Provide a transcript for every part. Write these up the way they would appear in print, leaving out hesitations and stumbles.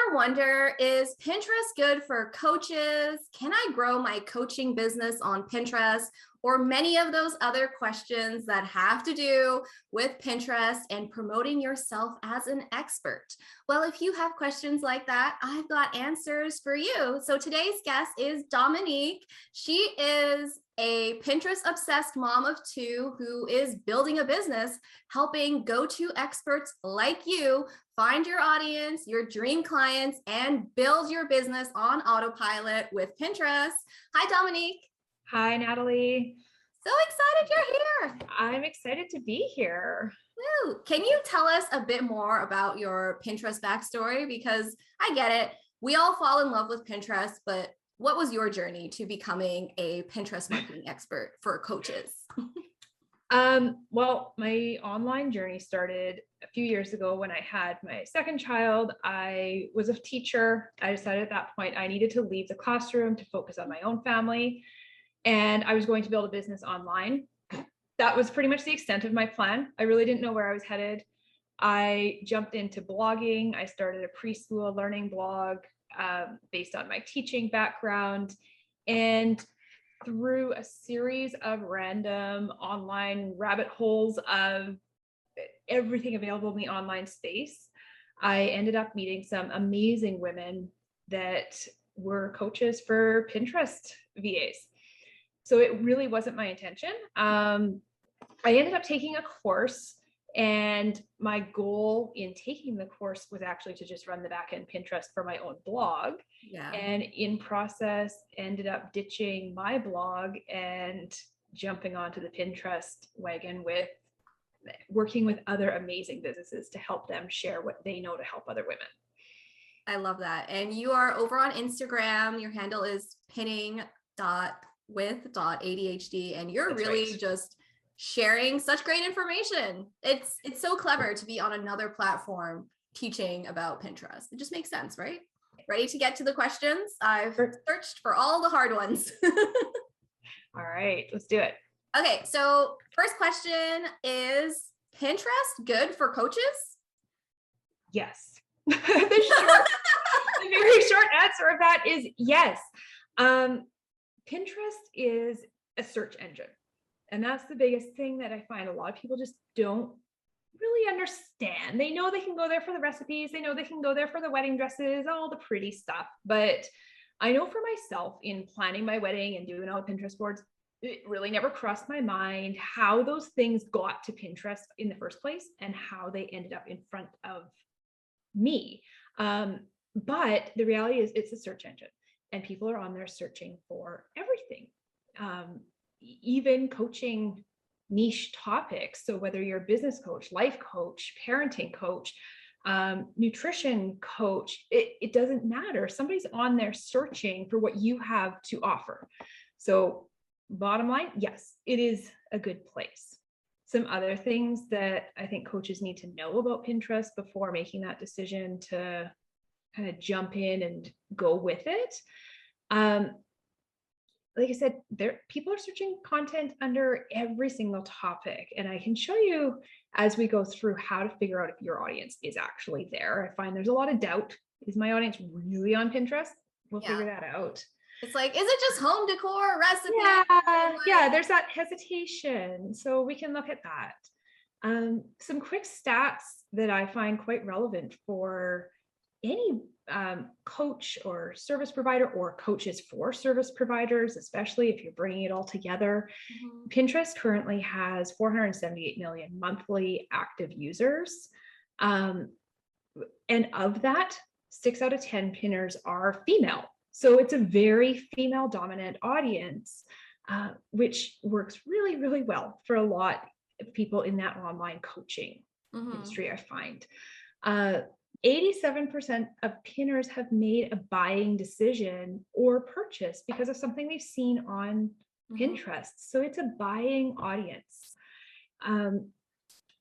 ever wonder, is Pinterest good for coaches? Can I grow my coaching business on Pinterest? Or many of those other questions that have to do with Pinterest and promoting yourself as an expert. Well, if you have questions like that, I've got answers for you. So today's guest is Domonique. She is a Pinterest obsessed mom of two who is building a business, helping go-to experts like you find your audience, your dream clients, and build your business on autopilot with Pinterest. Hi, Domonique. Hi, Natalie. So excited you're here. I'm excited to be here. Woo. Can you tell us a bit more about your Pinterest backstory? Because I get it. We all fall in love with Pinterest, but what was your journey to becoming a Pinterest marketing expert for coaches? Well, my online journey started a few years ago when I had my second child. I was a teacher. I decided at that point I needed to leave the classroom to focus on my own family. And I was going to build a business online. That was pretty much the extent of my plan. I really didn't know where I was headed. I jumped into blogging. I started a preschool learning blog based on my teaching background. And through a series of random online rabbit holes of everything available in the online space, I ended up meeting some amazing women that were coaches for Pinterest VAs. So it really wasn't my intention. I ended up taking a course, and my goal in taking the course was actually to just run the backend Pinterest for my own blog. Yeah. And in process, ended up ditching my blog and jumping onto the Pinterest wagon with working with other amazing businesses to help them share what they know to help other women. I love that. And you are over on Instagram. Your handle is pinning.with.adhd, and you're That's really right. just sharing such great information. It's so clever to be on another platform teaching about Pinterest. It just makes sense, right? Ready to get to the questions? I've searched for all the hard ones. All right, let's do it. Okay, so first question is Pinterest good for coaches? Yes. The very short answer of that is yes. Pinterest is a search engine. And that's the biggest thing that I find a lot of people just don't really understand. They know they can go there for the recipes. They know they can go there for the wedding dresses, all the pretty stuff. But I know for myself in planning my wedding and doing all the Pinterest boards, it really never crossed my mind how those things got to Pinterest in the first place and how they ended up in front of me. But the reality is it's a search engine, and people are on there searching for everything. Even coaching niche topics. So whether you're a business coach, life coach, parenting coach, nutrition coach, it doesn't matter. Somebody's on there searching for what you have to offer. So bottom line, yes, it is a good place. Some other things that I think coaches need to know about Pinterest before making that decision to kind of jump in and go with it. Like I said, people are searching content under every single topic. And I can show you as we go through how to figure out if your audience is actually there. I find there's a lot of doubt. Is my audience really on Pinterest? We'll figure that out. It's like, is it just home decor, recipe? Yeah, there's that hesitation. So we can look at that. Some quick stats that I find quite relevant for any coach or service provider, or coaches for service providers, especially if you're bringing it all together. Mm-hmm. Pinterest currently has 478 million monthly active users. And of that, 6 out of 10 pinners are female. So it's a very female dominant audience, which works really, really well for a lot of people in that online coaching industry, I find. 87% of pinners have made a buying decision or purchase because of something they've seen on Pinterest. So it's a buying audience.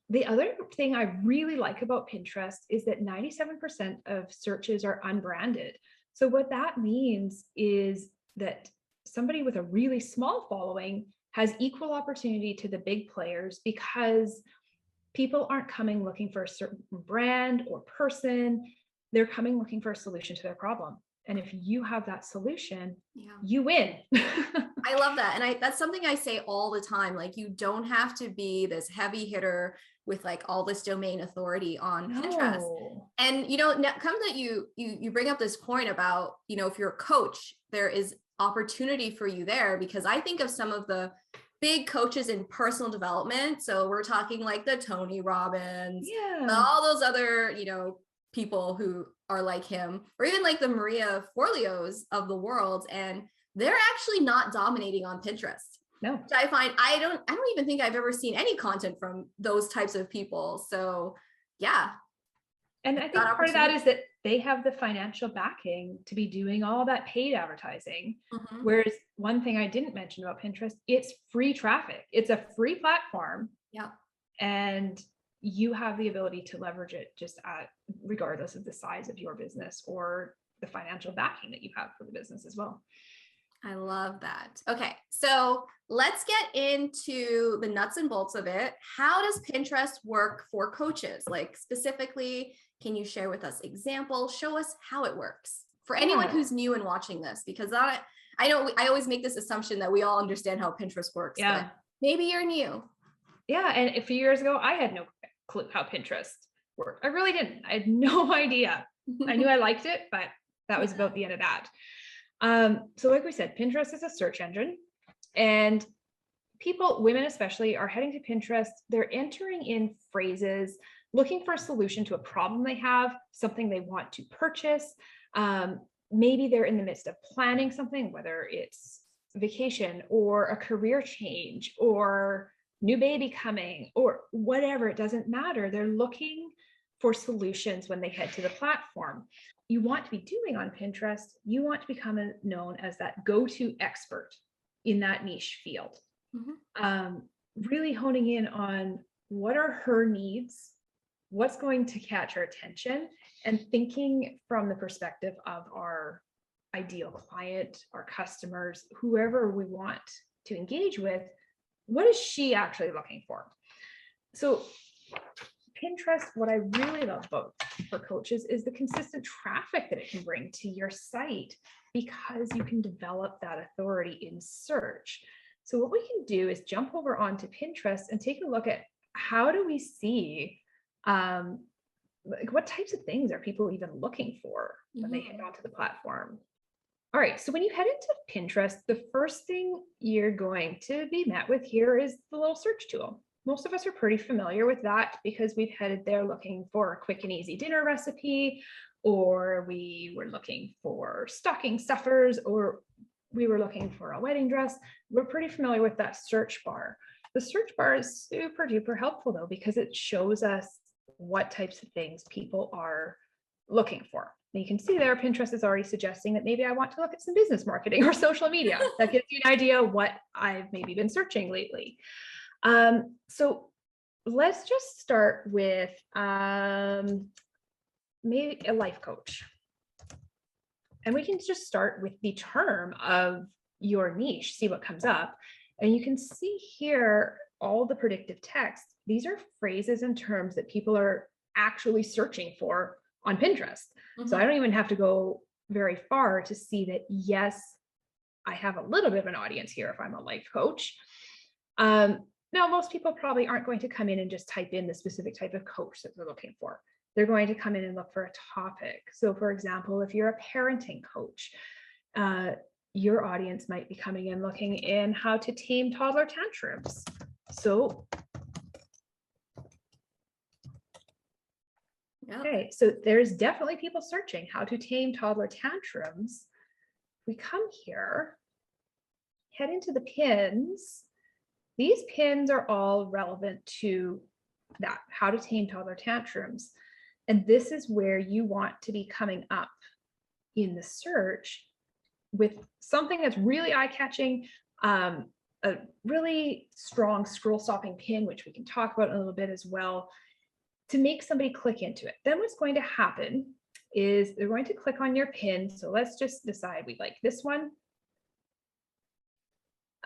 The other thing I really like about Pinterest is that 97% of searches are unbranded. So what that means is that somebody with a really small following has equal opportunity to the big players because people aren't coming looking for a certain brand or person. they're coming looking for a solution to their problem. And if you have that solution, Yeah. you win. I love that. And that's something I say all the time. Like, you don't have to be this heavy hitter with like all this domain authority on Pinterest. And, come that you bring up this point about, if you're a coach, there is opportunity for you there, because I think of some of the big coaches in personal development. So we're talking like the Tony Robbins, all those other, people who are like him, or even like the Maria Forleos of the world. And they're actually not dominating on Pinterest. No. Which I find, I don't even think I've ever seen any content from those types of people. So yeah. And I think part of that is that they have the financial backing to be doing all that paid advertising. Mm-hmm. Whereas one thing I didn't mention about Pinterest, it's free traffic. It's a free platform. Yeah. And you have the ability to leverage it just regardless of the size of your business or the financial backing that you have for the business as well. I love that. Okay, so let's get into the nuts and bolts of it. How does Pinterest work for coaches? Like, specifically, can you share with us examples? Show us how it works for anyone who's new and watching this, because I know I always make this assumption that we all understand how Pinterest works, but maybe you're new. Yeah, and a few years ago, I had no clue how Pinterest worked. I really didn't. I had no idea. I knew I liked it, but that was about the end of that. So like we said, Pinterest is a search engine, and people, women especially, are heading to Pinterest. They're entering in phrases, looking for a solution to a problem they have, something they want to purchase. Maybe they're in the midst of planning something, whether it's vacation or a career change or new baby coming or whatever, it doesn't matter. They're looking for solutions when they head to the platform. You want to be doing on Pinterest, you want to become known as that go-to expert in that niche field. Mm-hmm. Really honing in on what are her needs, what's going to catch her attention, and thinking from the perspective of our ideal client, our customers, whoever we want to engage with, what is she actually looking for? So Pinterest, what I really love about for coaches is the consistent traffic that it can bring to your site, because you can develop that authority in search. So what we can do is jump over onto Pinterest and take a look at how do we see like what types of things are people even looking for when they head onto the platform. All right, so when you head into Pinterest, the first thing you're going to be met with here is the little search tool. Most of us are pretty familiar with that because we've headed there looking for a quick and easy dinner recipe, or we were looking for stocking stuffers, or we were looking for a wedding dress. We're pretty familiar with that search bar. The search bar is super duper helpful though, because it shows us what types of things people are looking for. And you can see there, Pinterest is already suggesting that maybe I want to look at some business marketing or social media. That gives you an idea of what I've maybe been searching lately. So let's just start with maybe a life coach. And we can just start with the term of your niche, see what comes up. And you can see here all the predictive text. These are phrases and terms that people are actually searching for on Pinterest. Mm-hmm. So I don't even have to go very far to see that, yes, I have a little bit of an audience here if I'm a life coach. Now, most people probably aren't going to come in and just type in the specific type of coach that they're looking for. They're going to come in and look for a topic. So for example, if you're a parenting coach, your audience might be coming in looking in how to tame toddler tantrums. So, okay, so there's definitely people searching how to tame toddler tantrums. We come here, head into the pins. These pins are all relevant to that, how to tame toddler tantrums. And this is where you want to be coming up in the search with something that's really eye-catching, a really strong scroll-stopping pin, which we can talk about in a little bit as well, to make somebody click into it. Then what's going to happen is they're going to click on your pin. So let's just decide we like this one.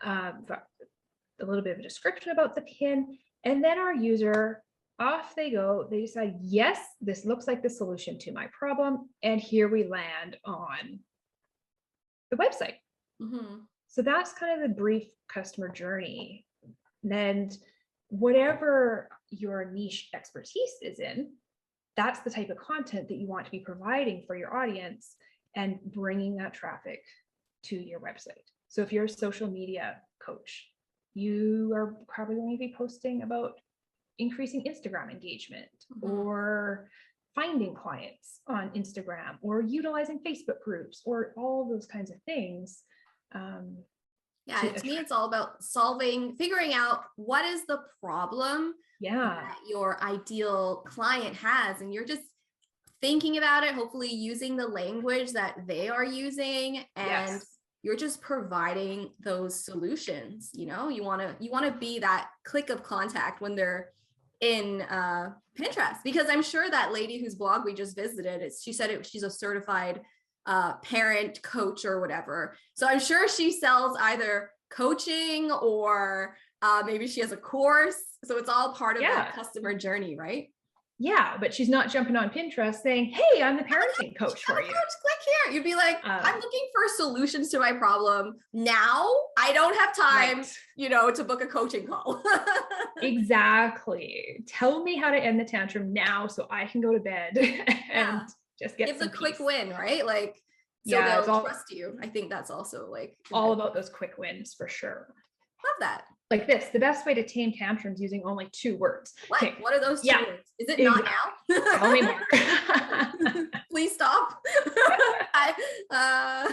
A little bit of a description about the pin, and then our user off they go. They decide, yes, this looks like the solution to my problem. And here we land on the website. So that's kind of the brief customer journey. And whatever your niche expertise is in, that's the type of content that you want to be providing for your audience and bringing that traffic to your website. So if you're a social media coach, you are probably going to be posting about increasing Instagram engagement or finding clients on Instagram or utilizing Facebook groups or all those kinds of things. To me, it's all about figuring out what is the problem that your ideal client has. And you're just thinking about it, hopefully using the language that they are using, and you're just providing those solutions. You know, you want to be that click of contact when they're in Pinterest, because I'm sure that lady whose blog we just visited, she said she's a certified parent coach or whatever. So I'm sure she sells either coaching or maybe she has a course. So it's all part of that customer journey, right? Yeah, but she's not jumping on Pinterest saying, hey, I'm the parenting coach for you. Click here. You'd be like, I'm looking for solutions to my problem now. I don't have time, to book a coaching call. Exactly. Tell me how to end the tantrum now so I can go to bed and just get the quick win, right? Like, so they'll trust you. I think that's also like all about those quick wins for sure. Love that. Like this, the best way to tame tantrums using only 2 words. What? Okay. What are those 2 words? Is it not now? Tell me more. Please stop. I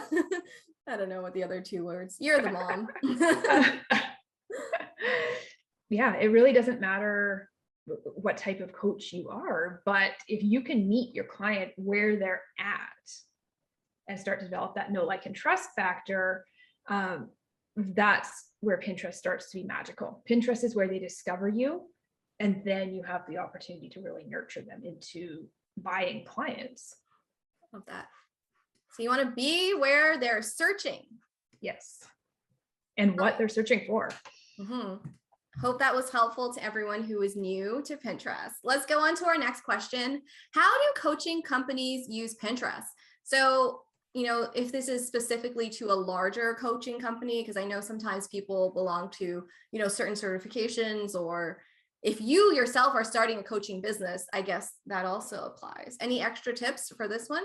don't know what the other 2 words. You're the mom. Yeah, it really doesn't matter what type of coach you are, but if you can meet your client where they're at and start to develop that know, like, and trust factor, that's where Pinterest starts to be magical. Pinterest is where they discover you, and then you have the opportunity to really nurture them into buying clients. Love that. So you want to be where they're searching. Yes. And what they're searching for. Hope that was helpful to everyone who is new to Pinterest. Let's go on to our next question. How do coaching companies use Pinterest? So, if this is specifically to a larger coaching company, because I know sometimes people belong to, certain certifications, or if you yourself are starting a coaching business, I guess that also applies. Any extra tips for this one?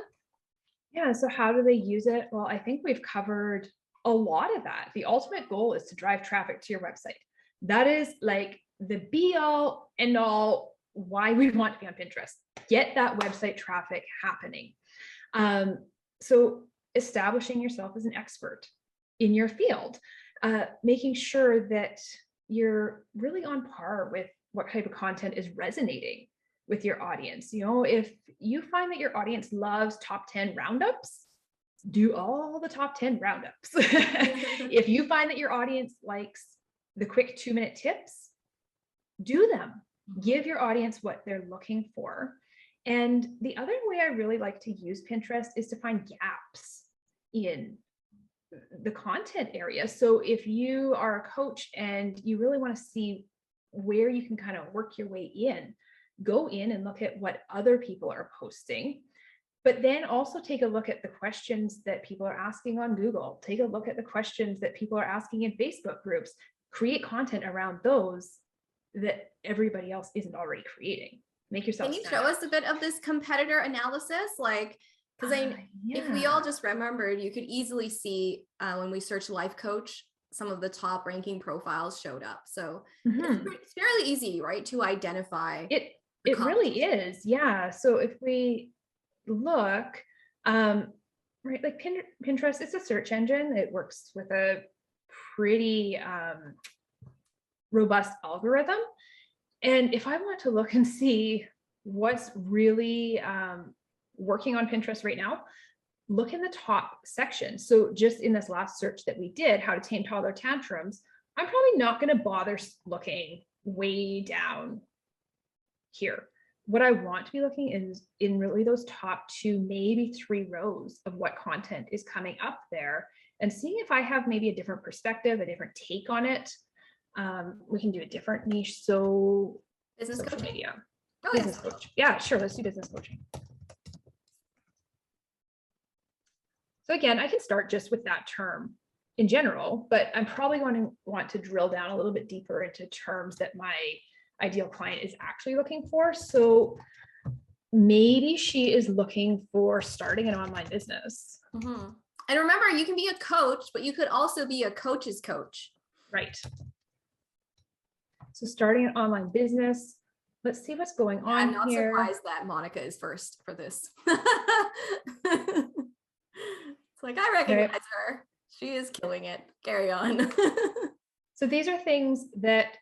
Yeah. So how do they use it? Well, I think we've covered a lot of that. The ultimate goal is to drive traffic to your website. That is like the be all end all why we want to be on Pinterest. Get that website traffic happening. So establishing yourself as an expert in your field, making sure that you're really on par with what type of content is resonating with your audience. If you find that your audience loves top 10 roundups, do all the top 10 roundups. If you find that your audience likes the quick 2-minute tips, do them. Give your audience what they're looking for. And the other way I really like to use Pinterest is to find gaps in the content area. So if you are a coach and you really want to see where you can kind of work your way in, go in and look at what other people are posting, but then also take a look at the questions that people are asking on Google. Take a look at the questions that people are asking in Facebook groups. Create content around those that everybody else isn't already creating. Make yourself. Can you show us a bit of this competitor analysis? Like, because if we all just remembered, you could easily see when we search life coach, some of the top ranking profiles showed up. So it's fairly easy, right, to identify. It really is. Yeah. So if we look, right, like Pinterest, it's a search engine. It works with a pretty robust algorithm. And if I want to look and see what's really working on Pinterest right now, look in the top section. So just in this last search that we did, how to tame toddler tantrums, I'm probably not going to bother looking way down here. What I want to be looking is in really those top 2, maybe 3 rows of what content is coming up there, and seeing if I have maybe a different perspective, a different take on it. We can do a different niche. So business coaching. Media. Oh, Business coach. Yeah, sure. Let's do business coaching. So again, I can start just with that term in general, but I'm probably going to want to drill down a little bit deeper into terms that my ideal client is actually looking for. So maybe she is looking for starting an online business. Mm-hmm. And remember, you can be a coach, but you could also be a coach's coach. Right. So starting an online business. Let's see what's going on I'm not here. surprised that Monica is first for this. It's like, I recognize her. She is killing it. Carry on. So these are things that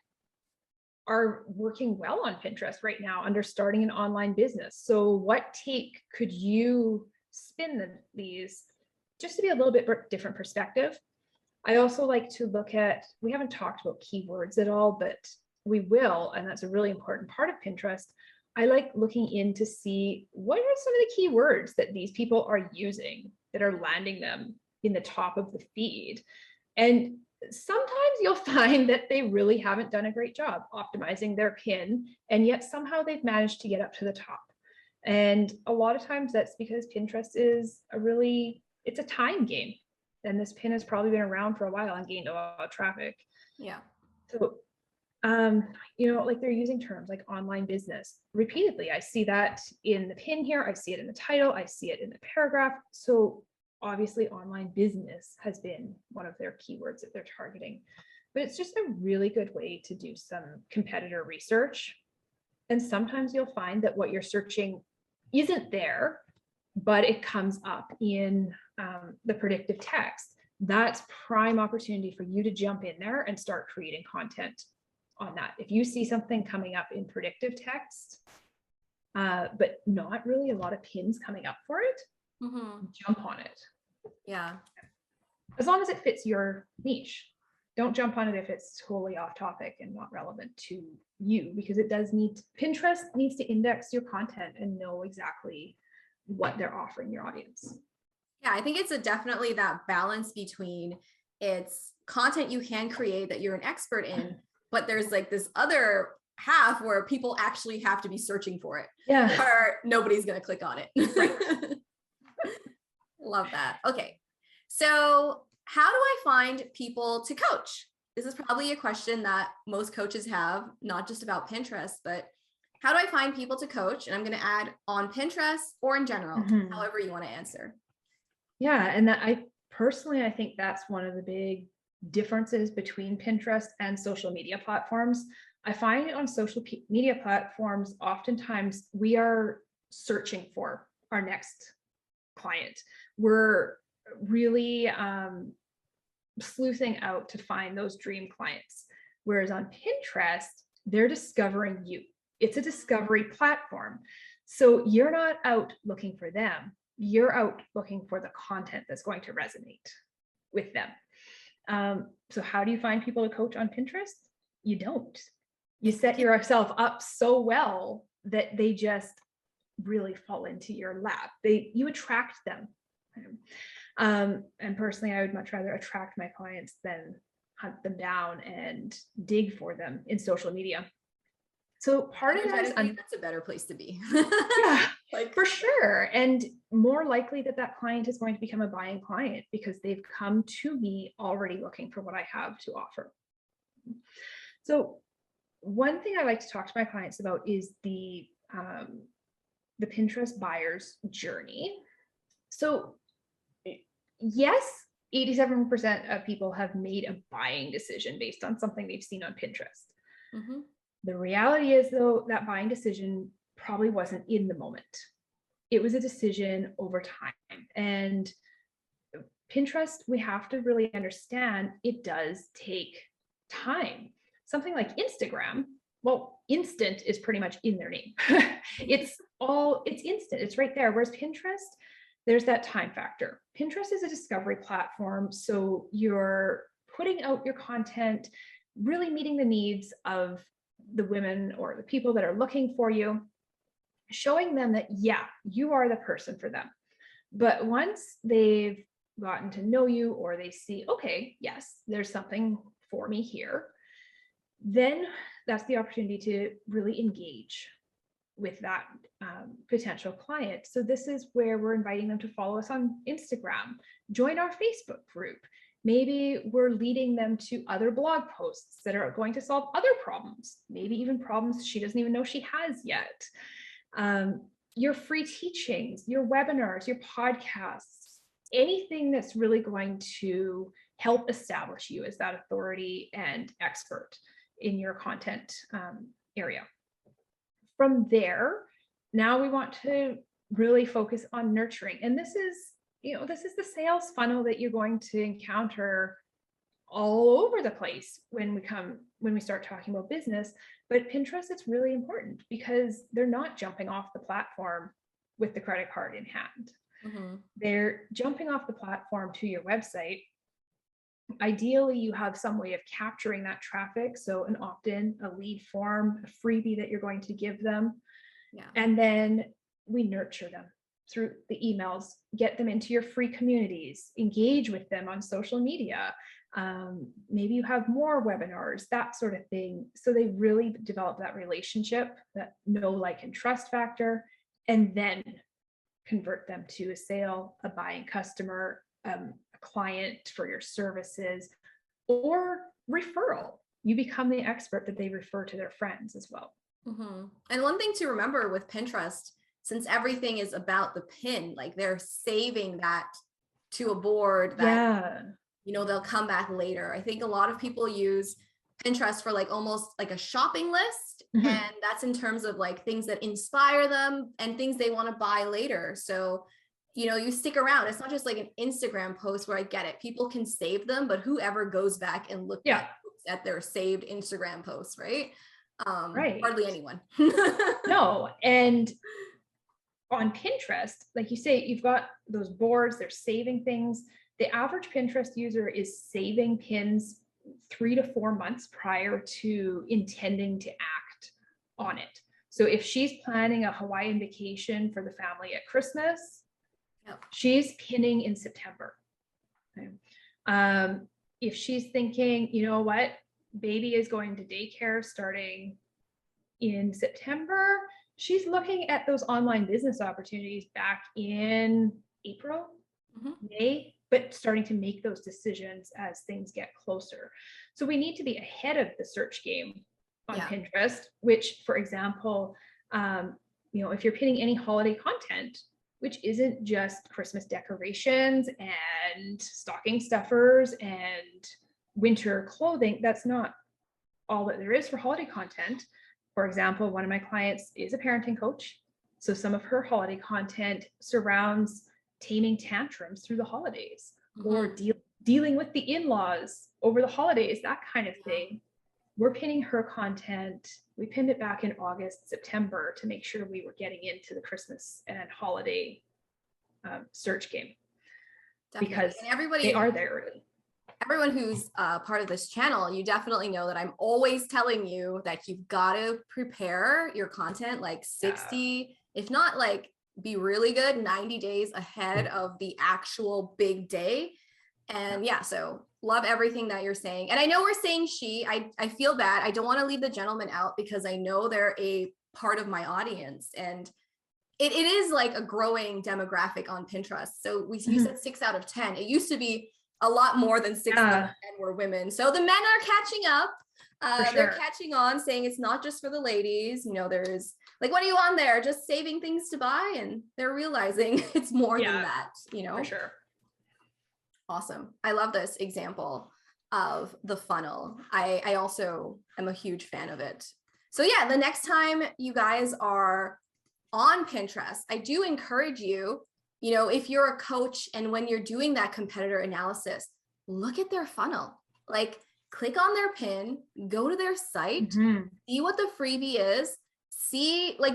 are working well on Pinterest right now under starting an online business. So what take could you spin these just to be a little bit different perspective? I also like to look at, we haven't talked about keywords at all, but we will, and that's a really important part of Pinterest. I like looking in to see what are some of the keywords that these people are using that are landing them in the top of the feed. And sometimes you'll find that they really haven't done a great job optimizing their pin, and yet somehow they've managed to get up to the top. And a lot of times that's because Pinterest is it's a time game. And this pin has probably been around for a while and gained a lot of traffic. Yeah. So, like they're using terms like online business repeatedly. I see that in the pin here. I see it in the title. I see it in the paragraph. So obviously online business has been one of their keywords that they're targeting, but it's just a really good way to do some competitor research. And sometimes you'll find that what you're searching isn't there, but it comes up in the predictive text. That's prime opportunity for you to jump in there and start creating content on that. If you see something coming up in predictive text, but not really a lot of pins coming up for it, jump on it. Yeah. As long as it fits your niche. Don't jump on it if it's totally off topic and not relevant to you, because Pinterest needs to index your content and know exactly what they're offering your audience. Yeah, I think it's definitely that balance between it's content you can create that you're an expert in, but there's like this other half where people actually have to be searching for it. Yeah. Or nobody's going to click on it. Right. Love that. Okay. So how do I find people to coach? This is probably a question that most coaches have, not just about Pinterest, but how do I find people to coach? And I'm going to add on Pinterest or in general, however you want to answer. Yeah. And I think that's one of the big differences between Pinterest and social media platforms. I find on social media platforms, oftentimes we are searching for our next client. We're really sleuthing out to find those dream clients. Whereas on Pinterest, they're discovering you. It's a discovery platform. So you're not out looking for them. You're out looking for the content that's going to resonate with them. So how do you find people to coach on Pinterest? You don't. You set yourself up so well that they just really fall into your lap. You attract them. And personally, I would much rather attract my clients than hunt them down and dig for them in social media. So part of that is that's a better place to be. Yeah, like for sure. And more likely that client is going to become a buying client because they've come to me already looking for what I have to offer. So one thing I like to talk to my clients about is the Pinterest buyer's journey. So yes, 87% of people have made a buying decision based on something they've seen on Pinterest. The reality is, though, that buying decision probably wasn't in the moment. It was a decision over time. And Pinterest, we have to really understand it does take time. Something like Instagram, well, instant is pretty much in their name. It's instant, it's right there. Whereas Pinterest, there's that time factor. Pinterest is a discovery platform. So you're putting out your content, really meeting the needs of the women or the people that are looking for you, showing them that, yeah, you are the person for them. But once they've gotten to know you or they see, okay, yes, there's something for me here, then that's the opportunity to really engage. with that potential client. So this is where we're inviting them to follow us on Instagram, join our Facebook group. Maybe we're leading them to other blog posts that are going to solve other problems, maybe even problems she doesn't even know she has yet. Your free teachings, your webinars, your podcasts, anything that's really going to help establish you as that authority and expert in your content area. From there, now we want to really focus on nurturing. And this is the sales funnel that you're going to encounter all over the place when we start talking about business. But Pinterest, it's really important because they're not jumping off the platform with the credit card in hand. Mm-hmm. They're jumping off the platform to your website. Ideally, you have some way of capturing that traffic. So an opt-in, a lead form, a freebie that you're going to give them. Yeah. And then we nurture them through the emails, get them into your free communities, engage with them on social media. Maybe you have more webinars, that sort of thing. So they really develop that relationship, that know, like, and trust factor, and then convert them to a sale, a buying customer, a client for your services, or referral. You become the expert that they refer to their friends as well. Mm-hmm. And one thing to remember with Pinterest, since everything is about the pin, like they're saving that to a board that, they'll come back later. I think a lot of people use Pinterest for like almost like a shopping list. Mm-hmm. And that's in terms of like things that inspire them and things they want to buy later. So, you stick around. It's not just like an Instagram post where I get it. People can save them, but whoever goes back and looks at their saved Instagram posts, right? Right. Hardly anyone. No. And on Pinterest, like you say, you've got those boards, they're saving things. The average Pinterest user is saving pins 3 to 4 months prior to intending to act on it. So if she's planning a Hawaiian vacation for the family at Christmas, she's pinning in September. Okay. If she's thinking, you know what, baby is going to daycare starting in September, she's looking at those online business opportunities back in April, May, but starting to make those decisions as things get closer. So we need to be ahead of the search game on Pinterest, which, for example, if you're pinning any holiday content, which isn't just Christmas decorations and stocking stuffers and winter clothing, that's not all that there is for holiday content. For example, one of my clients is a parenting coach. So some of her holiday content surrounds taming tantrums through the holidays, or dealing with the in-laws over the holidays, that kind of thing. We're pinning her content. We pinned it back in August, September to make sure we were getting into the Christmas and holiday search game. Definitely. Because they are there early. Everyone who's part of this channel, you definitely know that I'm always telling you that you've got to prepare your content like 60, if not like be really good, 90 days ahead of the actual big day. And so love everything that you're saying. And I know we're saying I feel bad. I don't want to leave the gentleman out because I know they're a part of my audience, and it is like a growing demographic on Pinterest. So you said 6 out of 10. It used to be a lot more than 6 out of 10 were women. So the men are catching up. They're catching on, saying it's not just for the ladies. There's like, what are you on there? Just saving things to buy, and they're realizing it's more than that. For sure. Awesome. I love this example of the funnel. I also am a huge fan of it. So the next time you guys are on Pinterest, I do encourage you, if you're a coach and when you're doing that competitor analysis, look at their funnel, like click on their pin, go to their site, see what the freebie is,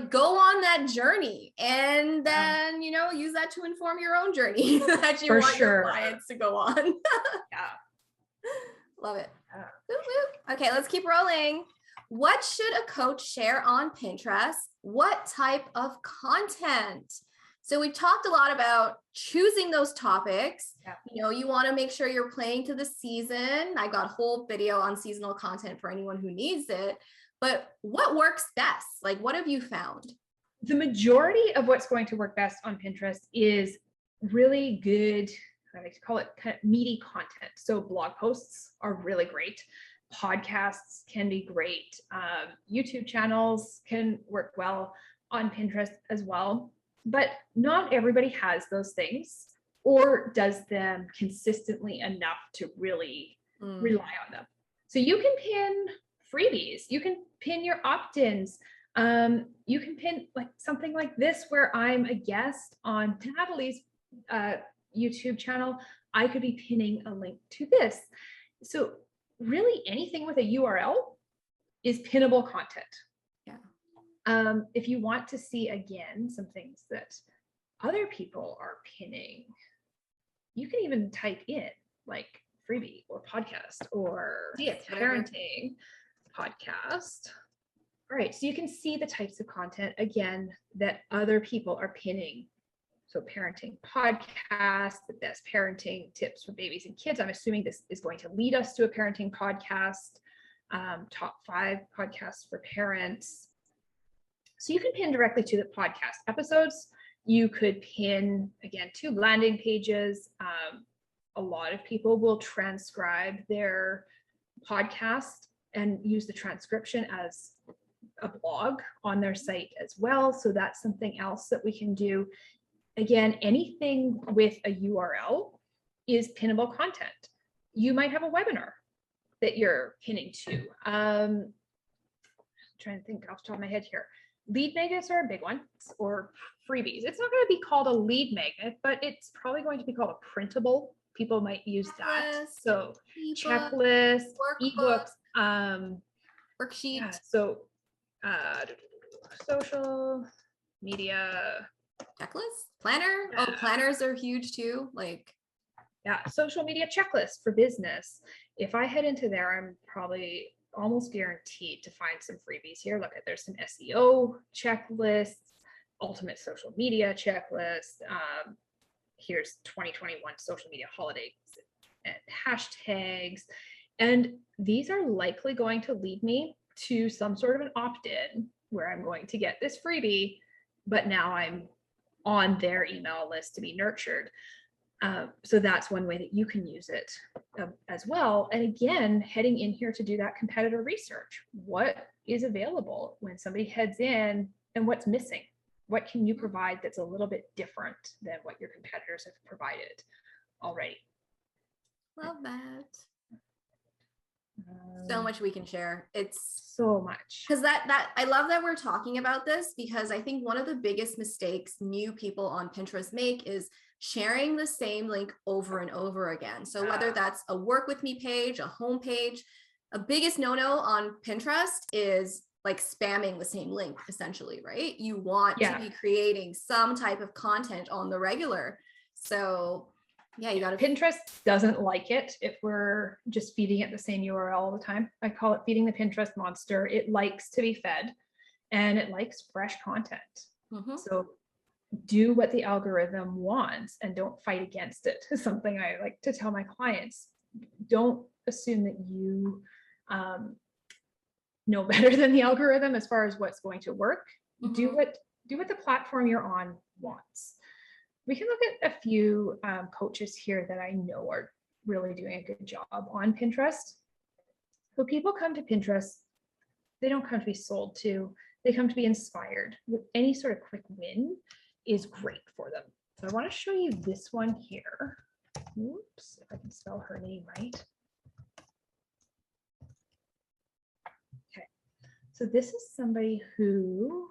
go on that journey, and then, use that to inform your own journey that you want your clients to go on. Love it. Okay, let's keep rolling. What should a coach share on Pinterest? What type of content? So we talked a lot about choosing those topics. You want to make sure you're playing to the season. I got a whole video on seasonal content for anyone who needs it. But what works best? Like, what have you found? The majority of what's going to work best on Pinterest is really good, I like to call it kind of meaty content. So blog posts are really great. Podcasts can be great. YouTube channels can work well on Pinterest as well. But not everybody has those things or does them consistently enough to really rely on them. So you can pin freebies, you can pin your opt-ins. You can pin like something like this where I'm a guest on Nadalie's YouTube channel. I could be pinning a link to this. So really anything with a URL is pinnable content. Yeah. If you want to see again some things that other people are pinning, you can even type in like freebie or podcast or parenting podcast. All right, so you can see the types of content again that other people are pinning. So parenting podcast, the best parenting tips for babies and kids. I'm assuming this is going to lead us to a parenting podcast, top 5 podcasts for parents. So you can pin directly to the podcast episodes. You could pin, again, to landing pages. A lot of people will transcribe their podcast and use the transcription as a blog on their site as well. So that's something else that we can do. Again, anything with a URL is pinnable content. You might have a webinar that you're pinning to. I'm trying to think off the top of my head here. Lead magnets are a big one, or freebies. It's not going to be called a lead magnet, but it's probably going to be called a printable. People might use that. So checklists, ebooks, worksheet. Yeah, so social media checklist, planner. Oh, planners are huge too. Like, yeah, social media checklist for business. If I head into there, I'm probably almost guaranteed to find some freebies here. Look, there's some SEO checklists, ultimate social media checklist. Here's 2021 social media holidays and hashtags. And these are likely going to lead me to some sort of an opt-in where I'm going to get this freebie, but now I'm on their email list to be nurtured. So that's one way that you can use it as well. And again, heading in here to do that competitor research. What is available when somebody heads in and what's missing? What can you provide that's a little bit different than what your competitors have provided already? Love that. So much we can share. It's so much. Because that I love that we're talking about this, because I think one of the biggest mistakes new people on Pinterest make is sharing the same link over and over again. So whether that's a work with me page, a home page, a biggest no-no on Pinterest is like spamming the same link, essentially, right? You want to be creating some type of content on the regular. So yeah, you got to. Pinterest doesn't like it if we're just feeding it the same URL all the time. I call it feeding the Pinterest monster. It likes to be fed and it likes fresh content. So do what the algorithm wants and don't fight against it. Is something I like to tell my clients. Don't assume that you know better than the algorithm as far as what's going to work. Do what the platform you're on wants. We can look at a few coaches here that I know are really doing a good job on Pinterest. So people come to Pinterest, they don't come to be sold to, they come to be inspired. Any sort of quick win is great for them. So I want to show you this one here. Oops, if I can spell her name right. Okay, so this is somebody who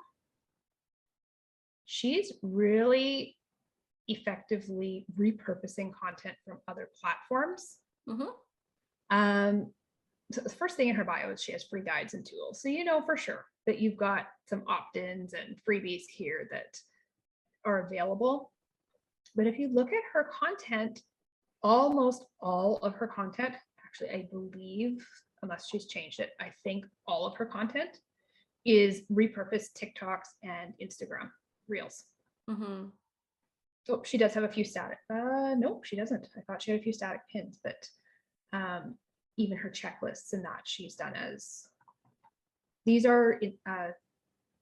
she's really effectively repurposing content from other platforms. So the first thing in her bio is she has free guides and tools. So you know for sure that you've got some opt-ins and freebies here that are available. But if you look at her content, almost all of her content, actually I believe, unless she's changed it, I think all of her content is repurposed TikToks and Instagram Reels. Oh, she does have a few static. Nope, she doesn't. I thought she had a few static pins, but even her checklists and that she's done as these are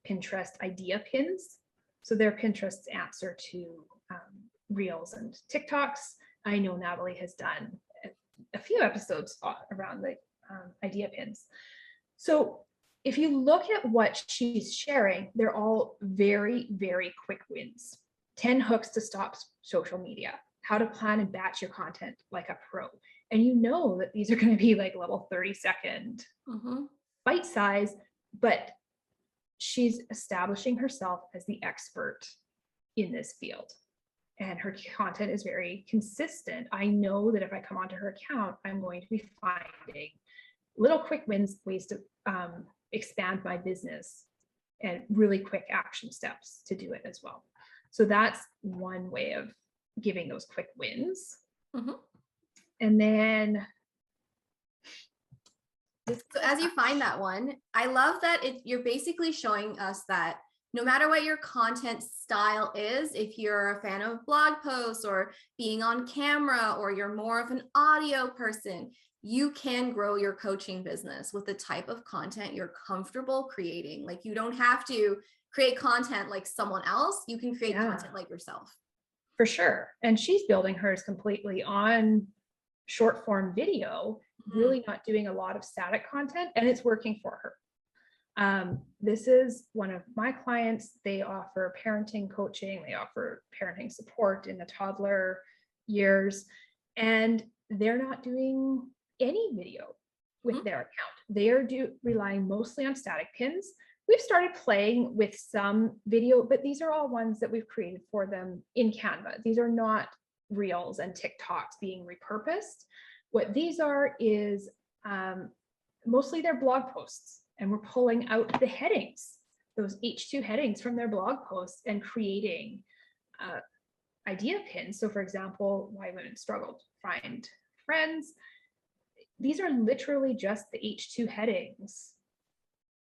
Pinterest idea pins. So they're Pinterest's answer to Reels and TikToks. I know Nadalie has done a few episodes around the idea pins. So if you look at what she's sharing, they're all very, very quick wins. 10 hooks to stop social media, how to plan and batch your content like a pro. And you know that these are going to be like little 30-second bite size, but she's establishing herself as the expert in this field. And her content is very consistent. I know that if I come onto her account, I'm going to be finding little quick wins, ways to expand my business, and really quick action steps to do it as well. So that's one way of giving those quick wins. And then so as you find that one, I love that you're basically showing us that no matter what your content style is, if you're a fan of blog posts or being on camera, or you're more of an audio person, you can grow your coaching business with the type of content you're comfortable creating. Like, you don't have to create content like someone else. You can create content like yourself. For sure. And she's building hers completely on short form video, really not doing a lot of static content, and it's working for her. This is one of my clients. They offer parenting coaching. They offer parenting support in the toddler years, and they're not doing any video with their account. They are relying mostly on static pins. We've started playing with some video, but these are all ones that we've created for them in Canva. These are not Reels and TikToks being repurposed. What these are is mostly their blog posts, and we're pulling out the headings, those H2 headings from their blog posts, and creating idea pins. So for example, why women struggle to find friends. These are literally just the H2 headings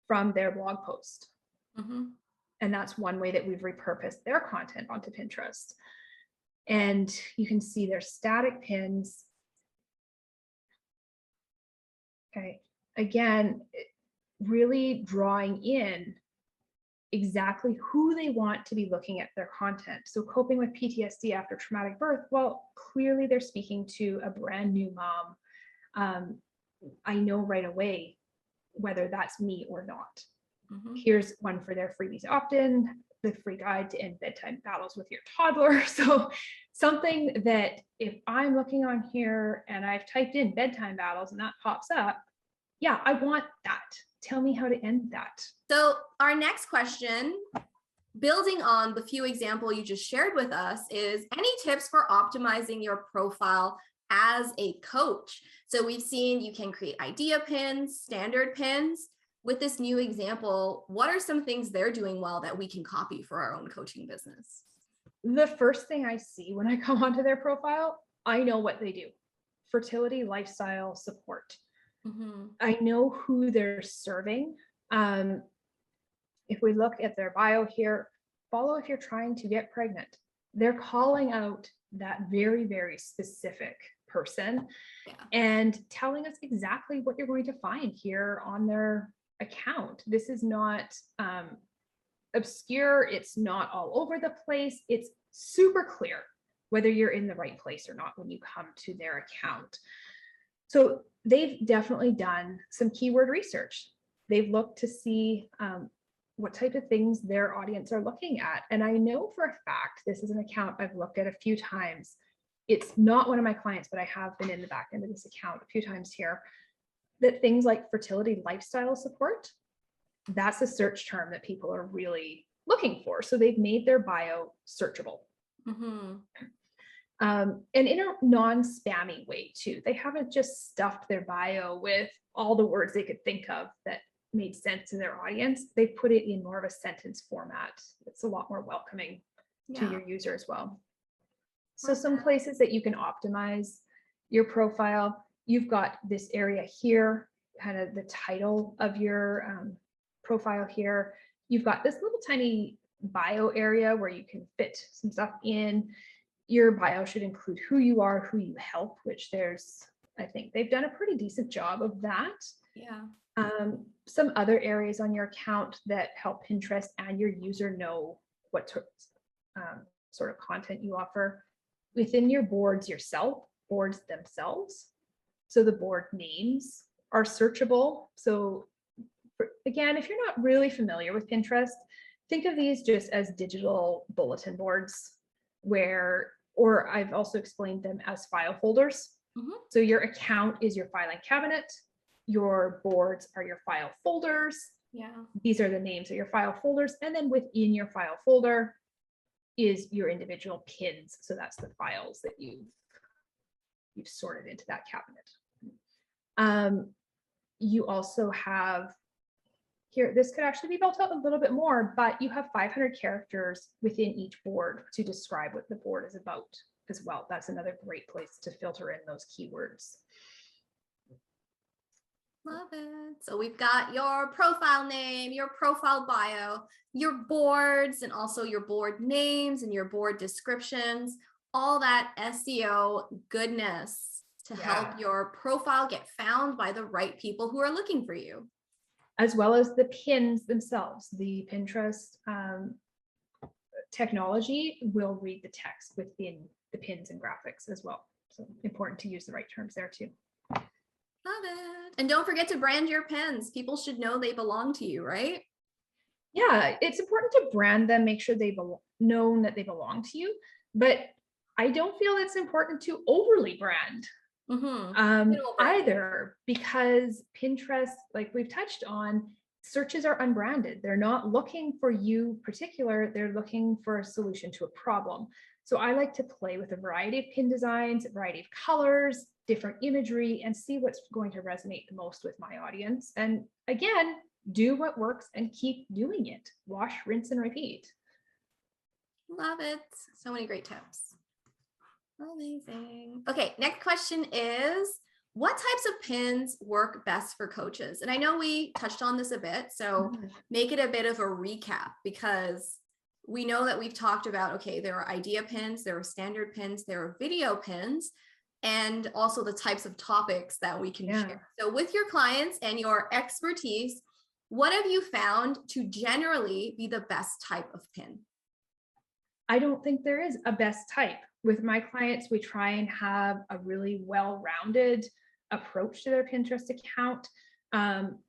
from their blog post. And that's one way that we've repurposed their content onto Pinterest. And you can see their static pins. Okay, again, really drawing in exactly who they want to be looking at their content. So coping with PTSD after traumatic birth, well, clearly they're speaking to a brand new mom. I know right away whether that's me or not. Here's one for their freebies opt-in, the free guide to end bedtime battles with your toddler. So something that if I'm looking on here and I've typed in bedtime battles and that pops up, yeah, I want that. Tell me how to end that. So our next question, building on the few examples you just shared with us, is any tips for optimizing your profile as a coach? So we've seen you can create idea pins, standard pins. With this new example, what are some things they're doing well that we can copy for our own coaching business? The first thing I see when I come onto their profile, I know what they do. Fertility, lifestyle, support. I know who they're serving. If we look at their bio here, follow if you're trying to get pregnant. They're calling out that very, very specific person and telling us exactly what you're going to find here on their account. This is not obscure. It's not all over the place. It's super clear whether you're in the right place or not when you come to their account. So they've definitely done some keyword research. They've looked to see what type of things their audience are looking at. And I know for a fact, this is an account I've looked at a few times. It's not one of my clients, but I have been in the back end of this account a few times here, that things like fertility lifestyle support, that's a search term that people are really looking for. So they've made their bio searchable. And in a non-spammy way too. They haven't just stuffed their bio with all the words they could think of that made sense to their audience. They put it in more of a sentence format. It's a lot more welcoming to your user as well. So some places that you can optimize your profile, you've got this area here, kind of the title of your profile here. You've got this little tiny bio area where you can fit some stuff in. Your bio should include who you are, who you help, which I think they've done a pretty decent job of that. Some other areas on your account that help Pinterest and your user know what sort of content you offer within your boards themselves. So the board names are searchable. So again, if you're not really familiar with Pinterest, think of these just as digital bulletin boards or I've also explained them as file folders. So your account is your filing cabinet. Your boards are your file folders. Yeah. These are the names of your file folders. And then within your file folder is your individual pins. So that's the files that you've sorted into that cabinet. You also have here, this could actually be built out a little bit more, but you have 500 characters within each board to describe what the board is about as well. That's another great place to filter in those keywords. Love it. So we've got your profile name, your profile bio, your boards, and also your board names and your board descriptions, all that SEO goodness to help your profile get found by the right people who are looking for you. As well as the pins themselves. The Pinterest technology will read the text within the pins and graphics as well. So important to use the right terms there too. Love it. And don't forget to brand your pins. People should know they belong to you, right? Yeah, it's important to brand them, make sure they known that they belong to you, but I don't feel it's important to overly brand either, because Pinterest, like we've touched on, searches are unbranded. They're not looking for you particular, they're looking for a solution to a problem. So I like to play with a variety of pin designs, a variety of colors, different imagery, and see what's going to resonate the most with my audience. And again, do what works and keep doing it. Wash, rinse, and repeat. Love it. So many great tips. Amazing. Okay, next question is, what types of pins work best for coaches? And I know we touched on this a bit, so make it a bit of a recap, because we know that we've talked about, okay, there are idea pins, there are standard pins, there are video pins, and also the types of topics that we can share. So with your clients and your expertise, what have you found to generally be the best type of pin? I don't think there is a best type. With my clients, we try and have a really well-rounded approach to their Pinterest account.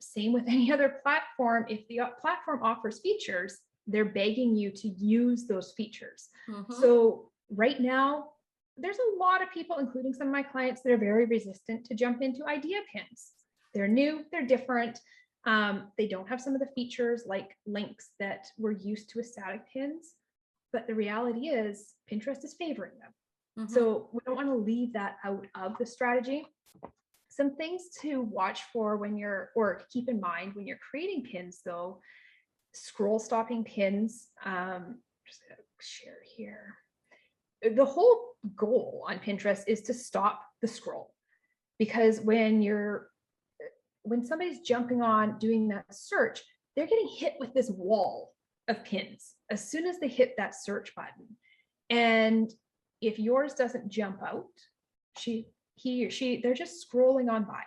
Same with any other platform. If the platform offers features, they're begging you to use those features. So right now, there's a lot of people, including some of my clients, that are very resistant to jump into idea pins. They're new, they're different. They don't have some of the features like links that we're used to with static pins. But the reality is Pinterest is favoring them. So we don't want to leave that out of the strategy. Some things to watch for or keep in mind when you're creating pins though, scroll stopping pins. Just gonna share here. The whole goal on Pinterest is to stop the scroll, because when somebody's jumping on doing that search, they're getting hit with this wall of pins as soon as they hit that search button. And if yours doesn't jump out, he or she, they're just scrolling on by.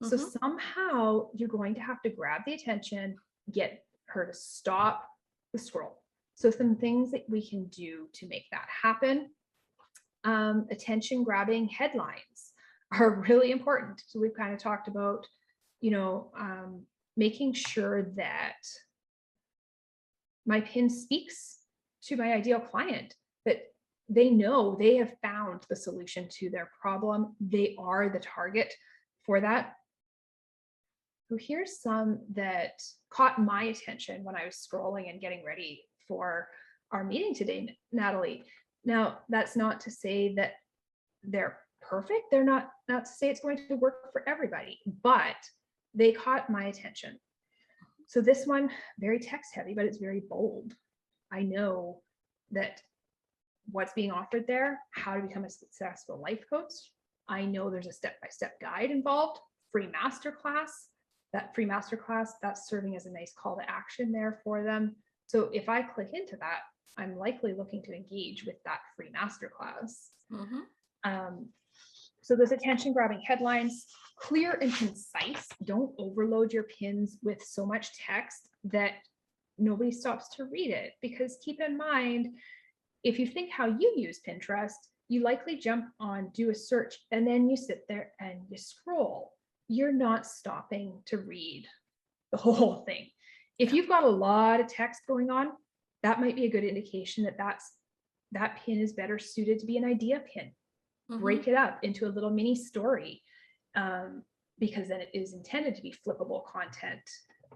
So somehow you're going to have to grab the attention, get her to stop the scroll. So some things that we can do to make that happen. Attention grabbing headlines are really important. So we've kind of talked about, making sure that my pin speaks to my ideal client, that they know they have found the solution to their problem. They are the target for that. So here's some that caught my attention when I was scrolling and getting ready for our meeting today, Natalie. Now, that's not to say that they're perfect. They're not to say it's going to work for everybody, but they caught my attention. So this one, very text heavy, but it's very bold. I know that what's being offered there, how to become a successful life coach. I know there's a step-by-step guide involved, free masterclass. That free masterclass, that's serving as a nice call to action there for them. So if I click into that, I'm likely looking to engage with that free masterclass. So those attention grabbing headlines, clear and concise. Don't overload your pins with so much text that nobody stops to read it, because keep in mind, if you think how you use Pinterest, you likely jump on, do a search, and then you sit there and you scroll. You're not stopping to read the whole thing. If you've got a lot of text going on, that might be a good indication that that pin is better suited to be an idea pin. Break it up into a little mini story, because then it is intended to be flippable content.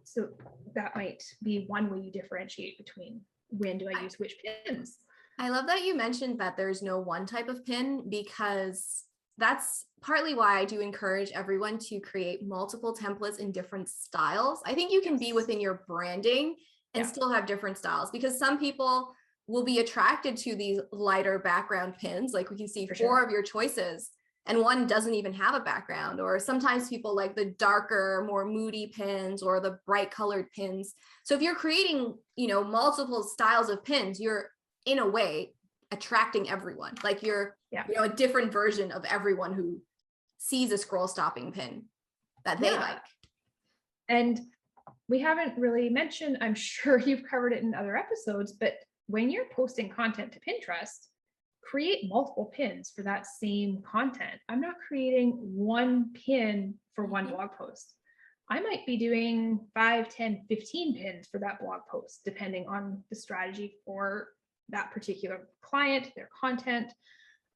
So that might be one way you differentiate between when do I use which pins. I love that you mentioned that there's no one type of pin, because that's partly why I do encourage everyone to create multiple templates in different styles. I think you can be within your branding and still have different styles, because some people will be attracted to these lighter background pins. Like we can see four of your choices and one doesn't even have a background, or sometimes people like the darker, more moody pins or the bright colored pins. So if you're creating, multiple styles of pins, you're in a way attracting everyone. Like you're, a different version of everyone who sees a scroll stopping pin that they like. And we haven't really mentioned, I'm sure you've covered it in other episodes, but when you're posting content to Pinterest, create multiple pins for that same content. I'm not creating one pin for one blog post. I might be doing 5, 10, 15 pins for that blog post, depending on the strategy for that particular client, their content.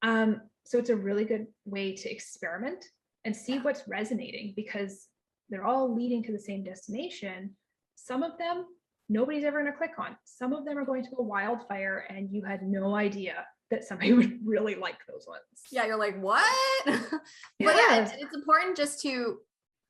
So it's a really good way to experiment and see what's resonating, because they're all leading to the same destination. Some of them, nobody's ever going to click on. Some of them are going to a wildfire, and you had no idea that somebody would really like those ones. Yeah, you're like, what? But it's important just to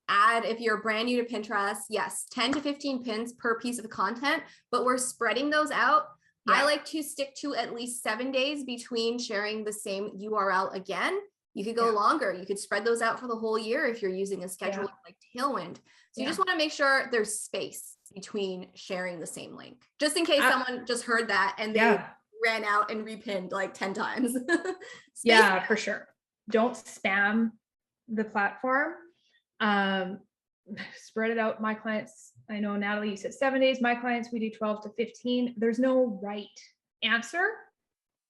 add, if you're brand new to Pinterest, yes, 10 to 15 pins per piece of content, but we're spreading those out. I like to stick to at least 7 days between sharing the same URL again. You could go longer. You could spread those out for the whole year if you're using a scheduler like Tailwind. So you just want to make sure there's space between sharing the same link, just in case someone just heard that and they ran out and repinned like 10 times. For sure. Don't spam the platform. Spread it out. My clients, I know Natalie, you said 7 days. My clients, we do 12 to 15. There's no right answer.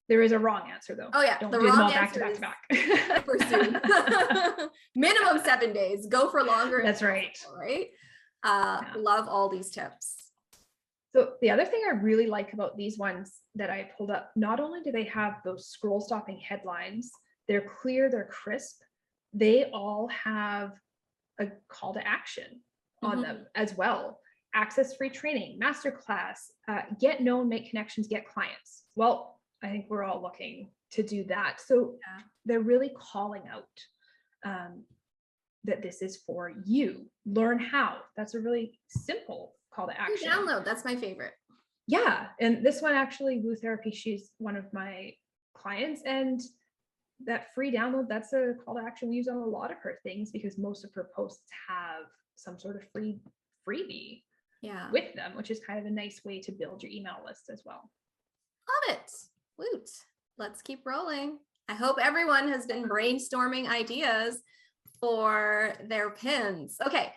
There is a wrong answer though. Oh yeah, don't the do them wrong all back answer to back to back. For soon. Minimum 7 days. Go for longer. That's right. Right. Love all these tips. So the other thing I really like about these ones that I pulled up, not only do they have those scroll stopping headlines, they're clear, they're crisp. They all have a call to action on them as well. Access free training, masterclass, get known, make connections, get clients. Well, I think we're all looking to do that. So they're really calling out that this is for you. Learn how. That's a really simple call to action. Download. That's my favorite. Yeah. And this one actually, Woo Therapy, she's one of my clients, and that free download, that's a call to action we use on a lot of her things, because most of her posts have some sort of freebie with them, which is kind of a nice way to build your email list as well. Love it. Woot. Let's keep rolling. I hope everyone has been brainstorming ideas for their pins. Okay.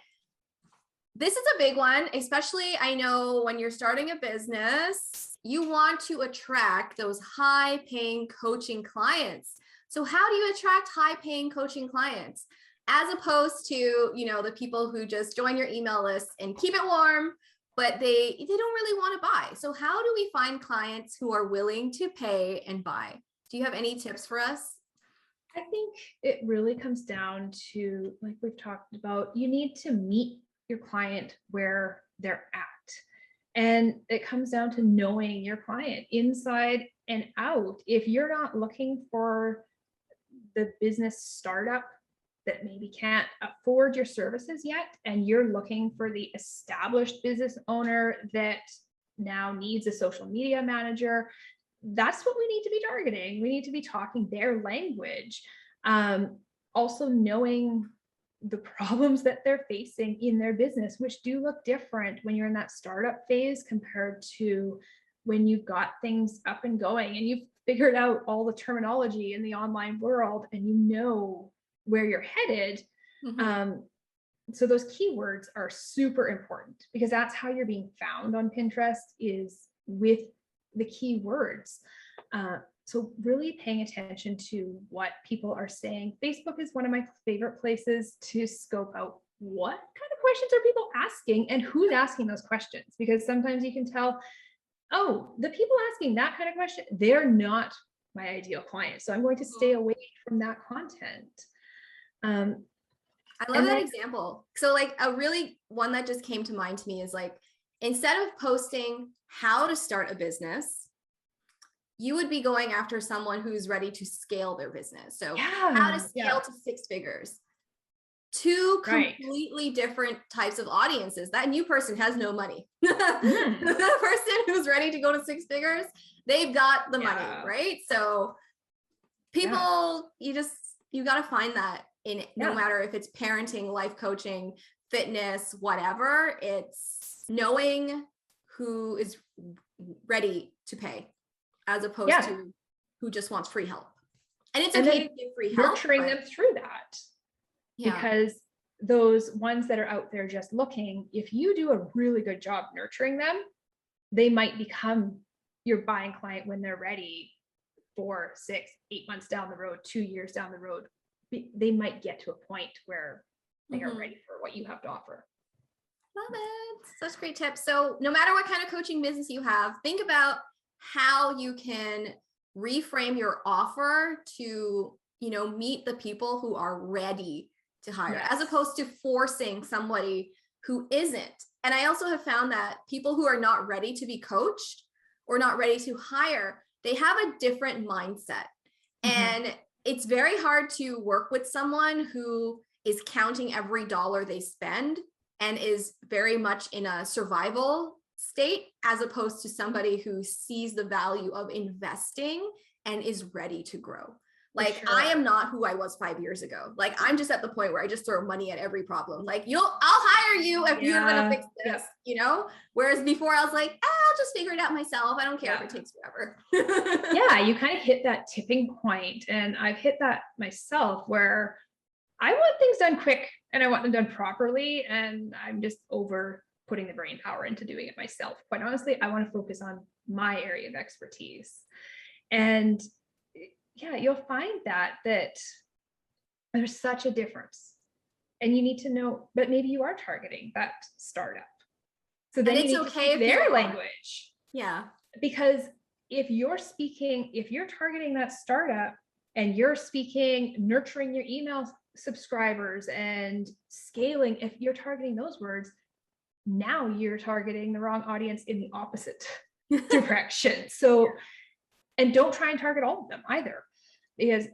This is a big one, especially I know when you're starting a business, you want to attract those high paying coaching clients. So how do you attract high paying coaching clients, as opposed to, the people who just join your email list and keep it warm, but they don't really want to buy? So how do we find clients who are willing to pay and buy? Do you have any tips for us? I think it really comes down to, like we've talked about, you need to meet your client where they're at. And it comes down to knowing your client inside and out. If you're not looking for the business startup that maybe can't afford your services yet, and you're looking for the established business owner that now needs a social media manager, that's what we need to be targeting. We need to be talking their language. Also knowing the problems that they're facing in their business, which do look different when you're in that startup phase compared to when you've got things up and going and you've figured out all the terminology in the online world and you know where you're headed. So those keywords are super important because that's how you're being found on Pinterest, is with the keywords. So really paying attention to what people are saying. Facebook is one of my favorite places to scope out what kind of questions are people asking and who's asking those questions, because sometimes you can tell, oh, the people asking that kind of question, they're not my ideal client. So I'm going to stay away from that content. I love that example. So like a really one that just came to mind to me is like, instead of posting how to start a business, you would be going after someone who's ready to scale their business. So how to scale to 6 figures. Two completely different types of audiences. That new person has no money. The person who's ready to go to 6 figures, they've got the money, right? So people, you got to find that in no matter if it's parenting, life coaching, fitness, whatever, it's knowing who is ready to pay as opposed to who just wants free help. And it's okay to give free help. Nurturing them through that. Because those ones that are out there just looking, if you do a really good job nurturing them, they might become your buying client when they're ready 4, 6, 8 months down the road, 2 years down the road. They might get to a point where they are ready for what you have to offer. Love it. Such great tips. So no matter what kind of coaching business you have, think about how you can reframe your offer to, meet the people who are ready to hire, as opposed to forcing somebody who isn't. And I also have found that people who are not ready to be coached or not ready to hire, they have a different mindset. And it's very hard to work with someone who is counting every dollar they spend and is very much in a survival state, as opposed to somebody who sees the value of investing and is ready to grow. Like I am not who I was 5 years ago. Like I'm just at the point where I just throw money at every problem. Like I'll hire you if you're going to fix this, Whereas before I was like, I'll just figure it out myself. I don't care if it takes forever. You kind of hit that tipping point, and I've hit that myself where I want things done quick and I want them done properly. And I'm just over putting the brain power into doing it myself. Quite honestly, I want to focus on my area of expertise. And you'll find that there's such a difference, and you need to know, but maybe you are targeting that startup. So then it's okay if their language. Yeah. Because if you're targeting that startup and you're nurturing your email subscribers and scaling, if you're targeting those words, now you're targeting the wrong audience in the opposite direction. So, and don't try and target all of them either, because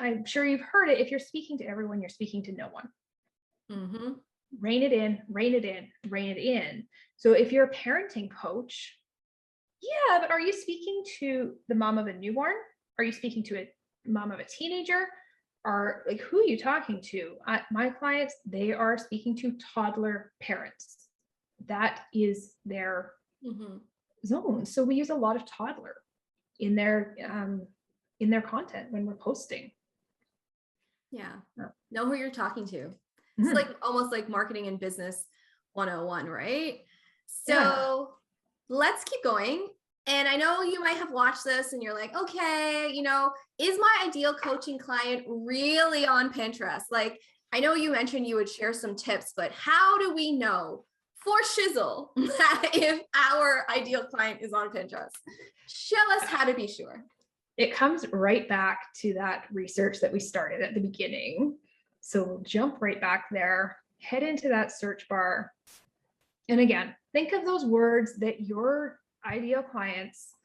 I'm sure you've heard it, if you're speaking to everyone, you're speaking to no one. Rein it in, rein it in, rein it in. So if you're a parenting coach, but are you speaking to the mom of a newborn? Are you speaking to a mom of a teenager? Or like, who are you talking to? My clients, they are speaking to toddler parents. That is their zone. So we use a lot of toddler in their content when we're posting. Know who you're talking to. It's like almost like marketing and business 101, right? So let's keep going. And I know you might have watched this and you're like, okay, is my ideal coaching client really on Pinterest? Like, I know you mentioned you would share some tips, but how do we know for shizzle that if our ideal client is on Pinterest? Show us how to be sure. It comes right back to that research that we started at the beginning. So we'll jump right back there, head into that search bar. And again, think of those words that your ideal clients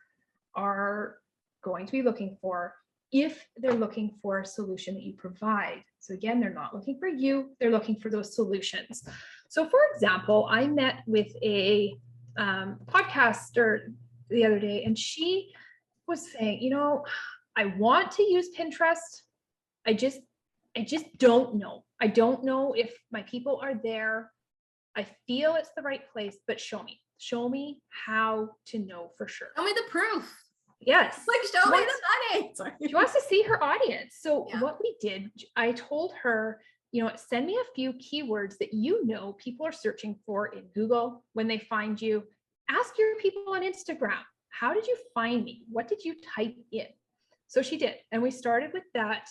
are going to be looking for if they're looking for a solution that you provide. So again, they're not looking for you, they're looking for those solutions. So for example, I met with a podcaster the other day, and she was saying, I want to use Pinterest. I just don't know. I don't know if my people are there. I feel it's the right place, but show me how to know for sure. Show me the proof. Yes. Like, show me the money. Sorry. She wants to see her audience. So Yeah. what we did, I told her, send me a few keywords that people are searching for in Google when they find you. Ask your people on Instagram, how did you find me? What did you type in? So she did. And we started with that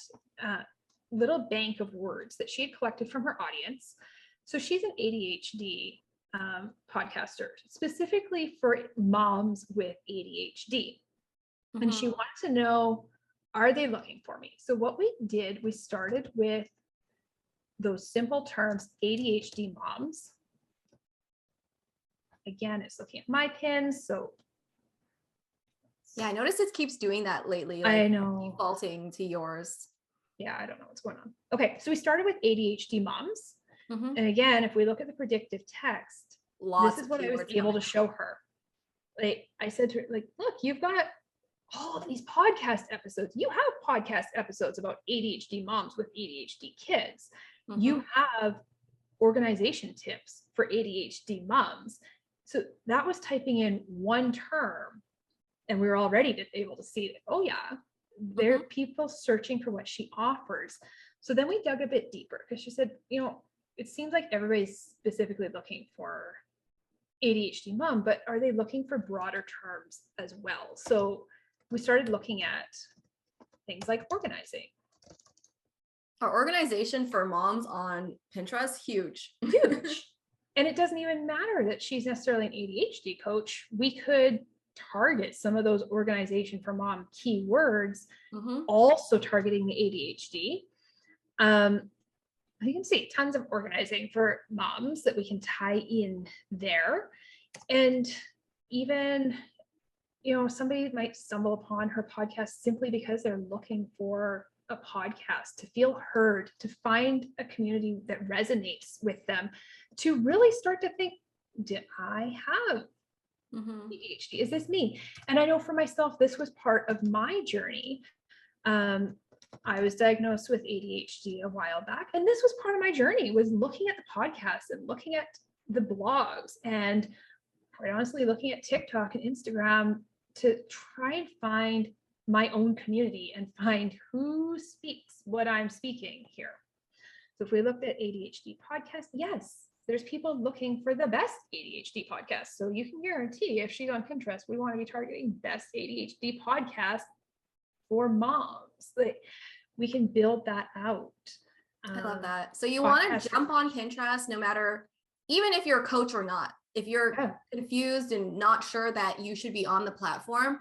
little bank of words that she had collected from her audience. So she's an ADHD podcaster, specifically for moms with ADHD. And she wanted to know, are they looking for me? So what we did, we started with those simple terms, ADHD moms. Again, it's looking at my pins. So yeah, I noticed it keeps doing that lately. I know. Defaulting to yours. Yeah, I don't know what's going on. Okay, so we started with ADHD moms. And again, if we look at the predictive text, this is what I was able to show her. Like I said to her, like, look, you've got all of these podcast episodes. You have podcast episodes about ADHD moms with ADHD kids. You have organization tips for ADHD moms. So that was typing in one term, and we were already able to see that, oh yeah, there are people searching for what she offers. So then we dug a bit deeper because she said, it seems like everybody's specifically looking for ADHD mom, but are they looking for broader terms as well? So we started looking at things like organizing. Our organization for moms on Pinterest, huge. And it doesn't even matter that she's necessarily an ADHD coach. We could target some of those organization for mom keywords, also targeting the ADHD. You can see tons of organizing for moms that we can tie in there. And even, somebody might stumble upon her podcast simply because they're looking for a podcast, to feel heard, to find a community that resonates with them, to really start to think, did I have ADHD? Is this me? And I know for myself, this was part of my journey. I was diagnosed with ADHD a while back, and this was part of my journey, was looking at the podcasts and looking at the blogs and quite honestly looking at TikTok and Instagram to try and find my own community and find who speaks what I'm speaking here. So if we looked at ADHD podcasts, yes, there's people looking for the best ADHD podcast. So you can guarantee if she's on Pinterest, we want to be targeting best ADHD podcast for moms. Like, we can build that out. I love that. So you want to jump on Pinterest, no matter, even if you're a coach or not, if you're confused and not sure that you should be on the platform,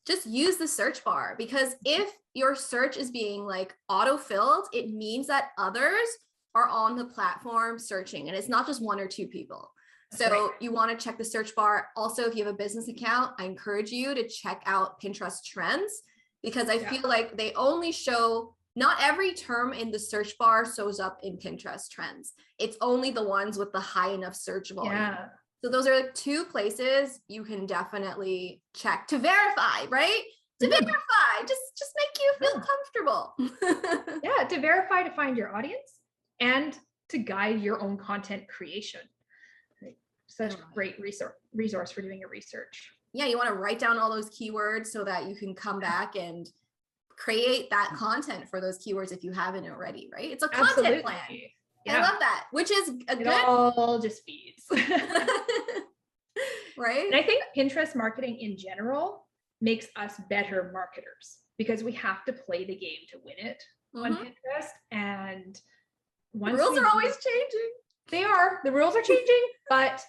just use the search bar, because if your search is being like auto-filled, it means that others are on the platform searching, and it's not just one or two people. So you want to check the search bar. Also, if you have a business account, I encourage you to check out Pinterest trends, because I feel like they only show, not every term in the search bar shows up in Pinterest trends. It's only the ones with the high enough search volume. Yeah. So those are like two places you can definitely check to verify, right? To verify, just make you feel comfortable. Yeah, to verify, to find your audience, and to guide your own content creation. Such a great resource for doing your research. Yeah, you want to write down all those keywords so that you can come back and create that content for those keywords if you haven't already, right? It's a content plan. Yeah. I love that, which is a good. It all just feeds. Right? And I think Pinterest marketing in general makes us better marketers, because we have to play the game to win it on Pinterest. And once the rules are always changing. They are. The rules are changing, but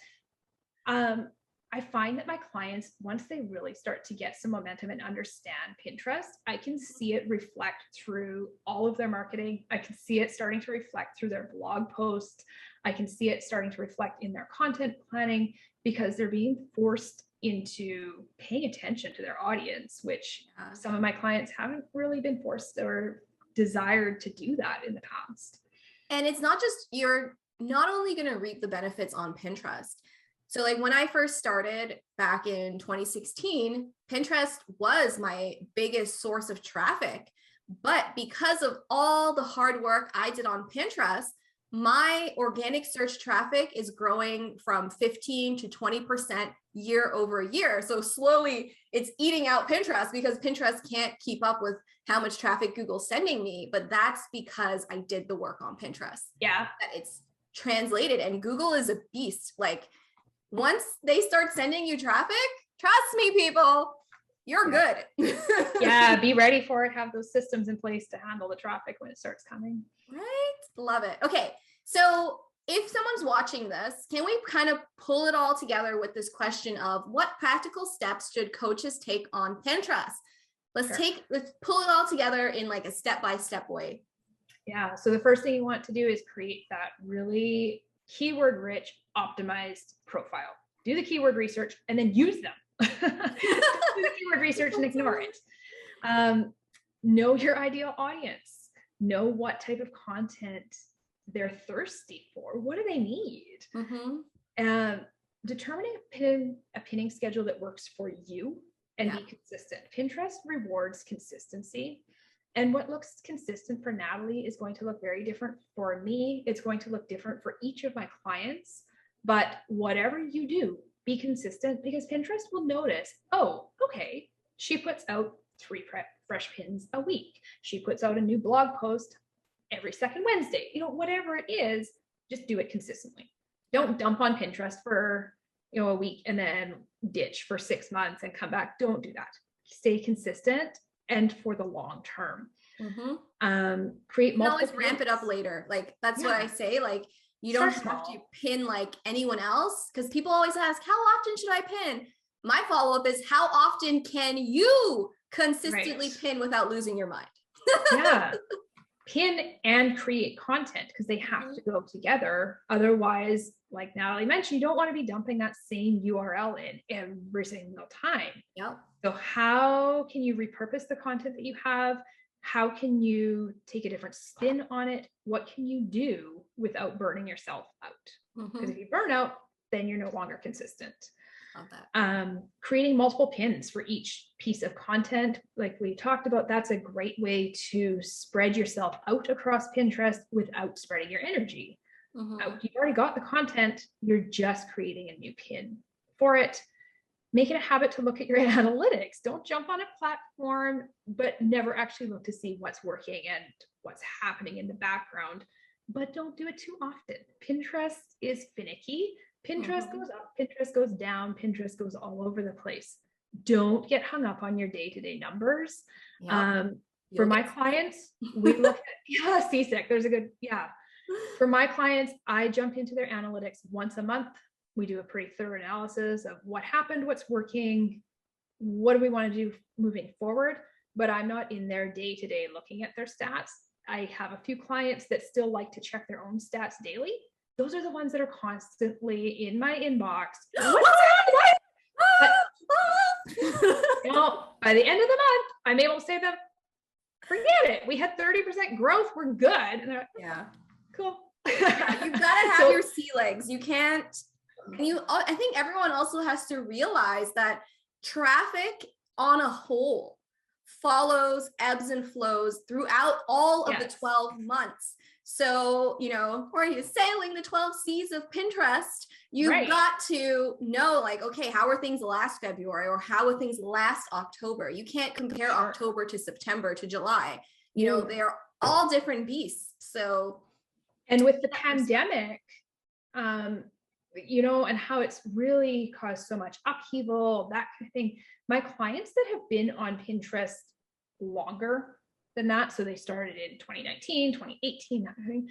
I find that my clients, once they really start to get some momentum and understand Pinterest, I can see it reflect through all of their marketing. I can see it starting to reflect through their blog posts. I can see it starting to reflect in their content planning, because they're being forced into paying attention to their audience, which some of my clients haven't really been forced or desired to do that in the past. And it's not just, you're not only going to reap the benefits on Pinterest. So like when I first started back in 2016, Pinterest was my biggest source of traffic. But because of all the hard work I did on Pinterest, my organic search traffic is growing from 15 to 20% year over year. So slowly it's eating out Pinterest because Pinterest can't keep up with how much traffic Google's sending me. But that's because I did the work on Pinterest. Yeah. That it's translated, and Google is a beast. Like once they start sending you traffic, trust me, people, you're good. Yeah. Be ready for it. Have those systems in place to handle the traffic when it starts coming. Right? Love it. Okay. So if someone's watching this, can we kind of pull it all together with this question of what practical steps should coaches take on Pinterest? Let's pull it all together in like a step-by-step way. Yeah. So the first thing you want to do is create that really keyword rich, optimized profile. Do the keyword research and then use them. Do the keyword research and ignore it. Know your ideal audience. Know what type of content they're thirsty for. What do they need? Determining a pinning schedule that works for you and be consistent. Pinterest rewards consistency. And what looks consistent for Natalie is going to look very different for me. It's going to look different for each of my clients. But whatever you do, be consistent, because Pinterest will notice, oh, okay, she puts out 3 fresh pins a week. She puts out a new blog post every second Wednesday. You know, whatever it is, just do it consistently. Don't dump on Pinterest for, a week and then ditch for 6 months and come back. Don't do that. Stay consistent and for the long term. Create multiple. Always ramp it up later. Like that's what I say. Like you don't have to pin like anyone else, because people always ask, how often should I pin? My follow-up is, how often can you consistently pin without losing your mind? Pin and create content, because they have to go together. Otherwise, like Natalie mentioned, you don't want to be dumping that same URL in every single time. So how can you repurpose the content that you have? How can you take a different spin on it? What can you do without burning yourself out? Because if you burn out, then you're no longer consistent. Love that. Creating multiple pins for each piece of content, like we talked about, that's a great way to spread yourself out across Pinterest without spreading your energy. You've already got the content, you're just creating a new pin for it. Make it a habit to look at your analytics. Don't jump on a platform, but never actually look to see what's working and what's happening in the background. But don't do it too often. Pinterest is finicky. Pinterest goes up, Pinterest goes down, Pinterest goes all over the place. Don't get hung up on your day-to-day numbers. For my clients, we look at, seasick, there's a good, For my clients, I jump into their analytics once a month. We do a pretty thorough analysis of what happened, what's working, what do we want to do moving forward, but I'm not in there day-to-day looking at their stats. I have a few clients that still like to check their own stats daily. Those are the ones that are constantly in my inbox. By the end of the month, I'm able to say to them, forget it. We had 30% growth. We're good. And they're like, cool. You've got to have your sea legs. You can't, I think everyone also has to realize that traffic on a whole follows ebbs and flows throughout all of the 12 months. So, where you're sailing the 12 seas of Pinterest, you've got to know, like, okay, how are things last February, or how are things last October? You can't compare October to September to July. They are all different beasts. So, and with the pandemic, and how it's really caused so much upheaval, that kind of thing. My clients that have been on Pinterest longer than that, so they started in 2019, 2018, that kind of thing.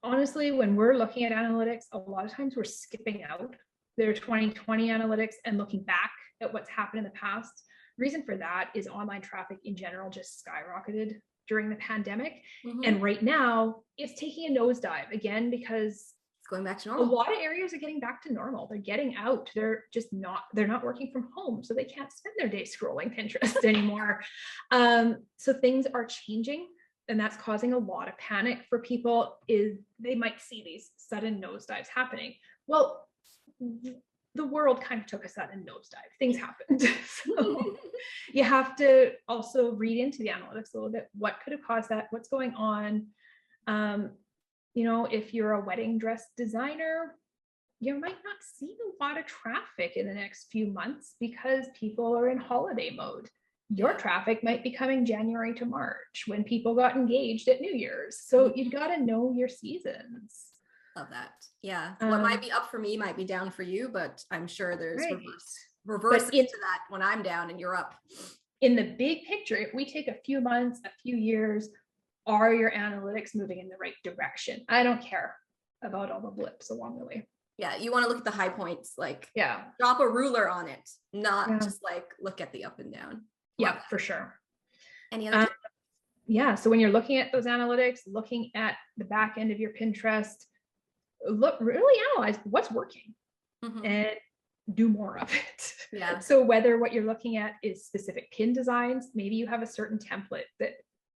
Honestly, when we're looking at analytics, a lot of times we're skipping out their 2020 analytics and looking back at what's happened in the past. The reason for that is online traffic in general just skyrocketed during the pandemic. And right now it's taking a nosedive again, because it's going back to normal. A lot of areas are getting back to normal. They're getting out. They're not working from home, so they can't spend their day scrolling Pinterest anymore. So things are changing, and that's causing a lot of panic for people. Is they might see these sudden nosedives happening. Well, the world kind of took a sudden nosedive. Things happened. So you have to also read into the analytics a little bit. What could have caused that? What's going on? if you're a wedding dress designer, you might not see a lot of traffic in the next few months because people are in holiday mode. Your traffic might be coming January to March when people got engaged at New Year's. So you've got to know your seasons. Love that. Yeah. What might be up for me might be down for you, but I'm sure there's reverse to that when I'm down and you're up. In the big picture, if we take a few months, a few years, are your analytics moving in the right direction? I don't care about all the blips along the way. Yeah, you want to look at the high points, like drop a ruler on it, not just like look at the up and down. Yeah, for sure. Any other so when you're looking at those analytics, looking at the back end of your Pinterest, really analyze what's working and do more of it. Yeah. So whether what you're looking at is specific pin designs, maybe you have a certain template that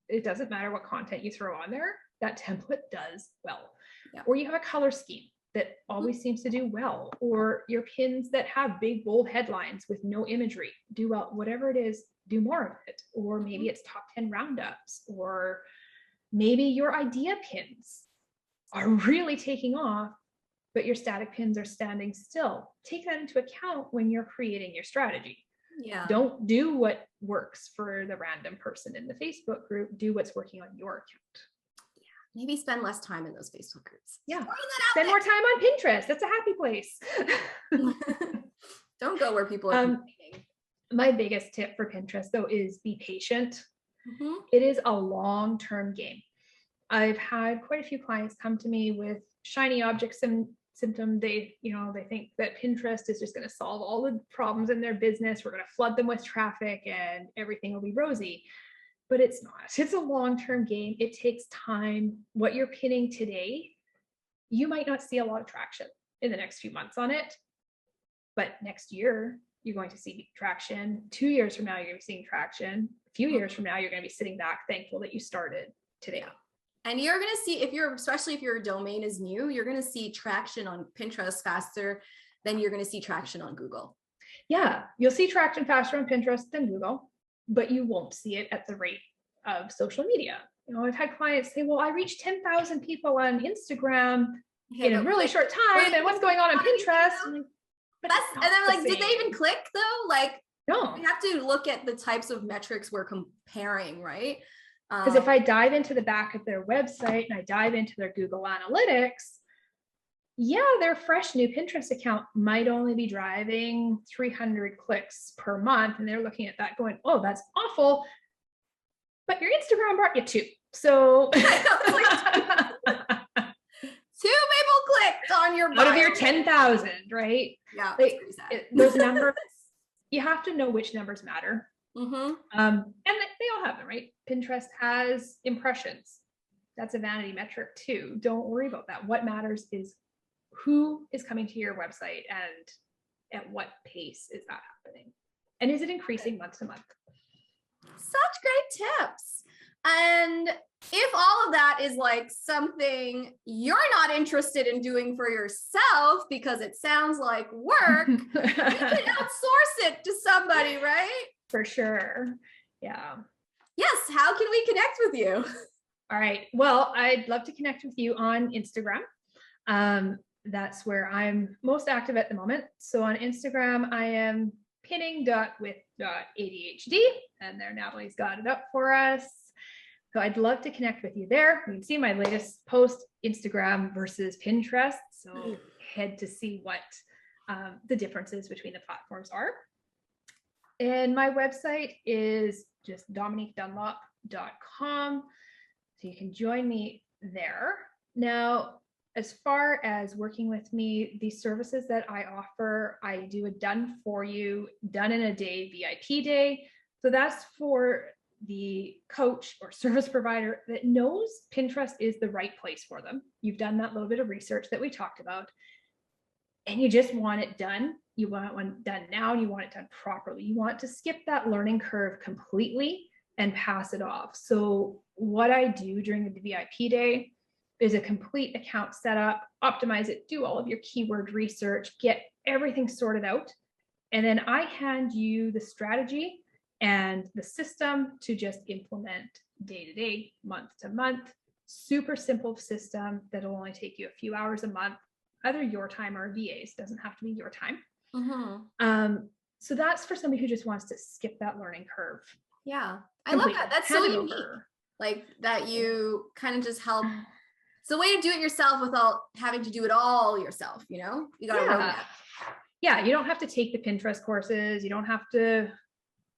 it doesn't matter what content you throw on there, that template does well. Yeah. Or you have a color scheme that always seems to do well, or your pins that have big bold headlines with no imagery do well. Whatever it is, do more of it. Or maybe it's top 10 roundups, or maybe your idea pins are really taking off, but your static pins are standing still. Take that into account when you're creating your strategy. Yeah. Don't do what works for the random person in the Facebook group. Do what's working on your account. Maybe spend less time in those Facebook groups. Yeah. Spend more time on Pinterest. That's a happy place. Don't go where people are complaining. My biggest tip for Pinterest, though, is be patient. It is a long-term game. I've had quite a few clients come to me with shiny object symptom. They think that Pinterest is just going to solve all the problems in their business. We're going to flood them with traffic and everything will be rosy. But it's not. It's a long-term game. It takes time. What you're pinning today, you might not see a lot of traction in the next few months on it. But next year, you're going to see traction. 2 years from now, you're going to be seeing traction. A few years from now, you're going to be sitting back thankful that you started today. And you're going to see, especially if your domain is new, you're going to see traction on Pinterest faster than you're going to see traction on Google. Yeah, you'll see traction faster on Pinterest than Google, but you won't see it at the rate of social media. I've had clients say, well, I reached 10,000 people on Instagram in a really short time. And what's going on Pinterest? And then like, did they even click though? Like, no, we have to look at the types of metrics we're comparing, right? Because if I dive into the back of their website and I dive into their Google Analytics, their fresh new Pinterest account might only be driving 300 clicks per month. And they're looking at that going, oh, that's awful. But your Instagram brought you 2. So 2 people clicked on your bio. Out of your 10,000, right? Yeah. Those numbers, you have to know which numbers matter. And they all have them, right? Pinterest has impressions. That's a vanity metric too. Don't worry about that. What matters is who is coming to your website and at what pace is that happening? And is it increasing month to month? Such great tips. And if all of that is like something you're not interested in doing for yourself because it sounds like work, you can outsource it to somebody, right? For sure. Yeah. Yes. How can we connect with you? All right. Well, I'd love to connect with you on Instagram. That's where I'm most active at the moment. So on Instagram, I am pinning.with.adhd, and there Natalie's got it up for us. So I'd love to connect with you there. You can see my latest post, Instagram versus Pinterest. So head to see what the differences between the platforms are. And my website is just domoniquedunlop.com. So you can join me there. Now, as far as working with me, the services that I offer, I do a done for you, done in a day VIP day. So that's for the coach or service provider that knows Pinterest is the right place for them. You've done that little bit of research that we talked about, and you just want it done. You want one done now, and you want it done properly. You want to skip that learning curve completely and pass it off. So what I do during the VIP day is a complete account setup, optimize it, do all of your keyword research, get everything sorted out. And then I hand you the strategy and the system to just implement day to day, month to month, super simple system that'll only take you a few hours a month, either your time or VA's, doesn't have to be your time. So that's for somebody who just wants to skip that learning curve. Yeah. I love that. That's so unique. Like that you kind of just help. It's a way to do it yourself without having to do it all yourself, you know? You got a roadmap. Yeah, you don't have to take the Pinterest courses. You don't have to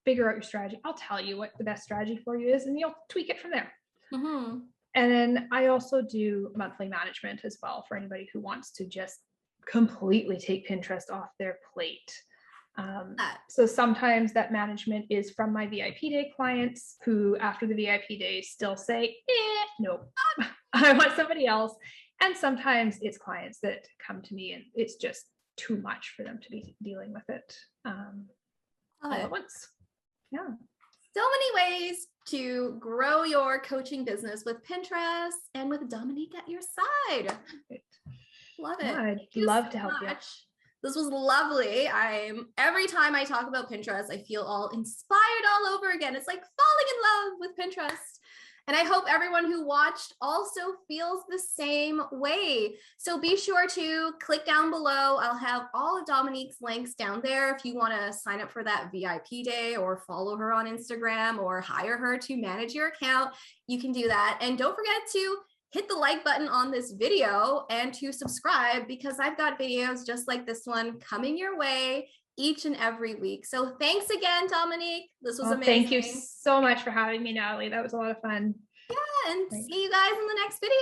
figure out your strategy. I'll tell you what the best strategy for you is, and you'll tweak it from there. And then I also do monthly management as well for anybody who wants to just completely take Pinterest off their plate. So sometimes that management is from my VIP day clients who after the VIP day still say, no, I want somebody else. And sometimes it's clients that come to me and it's just too much for them to be dealing with it all at once. Yeah. So many ways to grow your coaching business with Pinterest and with Domonique at your side. Love it. Yeah, I'd love to help you. This was lovely. Every time I talk about Pinterest, I feel all inspired all over again. It's like falling in love with Pinterest. And I hope everyone who watched also feels the same way. So be sure to click down below. I'll have all of Domonique's links down there if you want to sign up for that VIP day or follow her on Instagram or hire her to manage your account. You can do that. And don't forget to hit the like button on this video and to subscribe because I've got videos just like this one coming your way each and every week. So thanks again, Domonique. This was amazing. Thank you so much for having me, Natalie. That was a lot of fun. Yeah, and see you guys in the next video.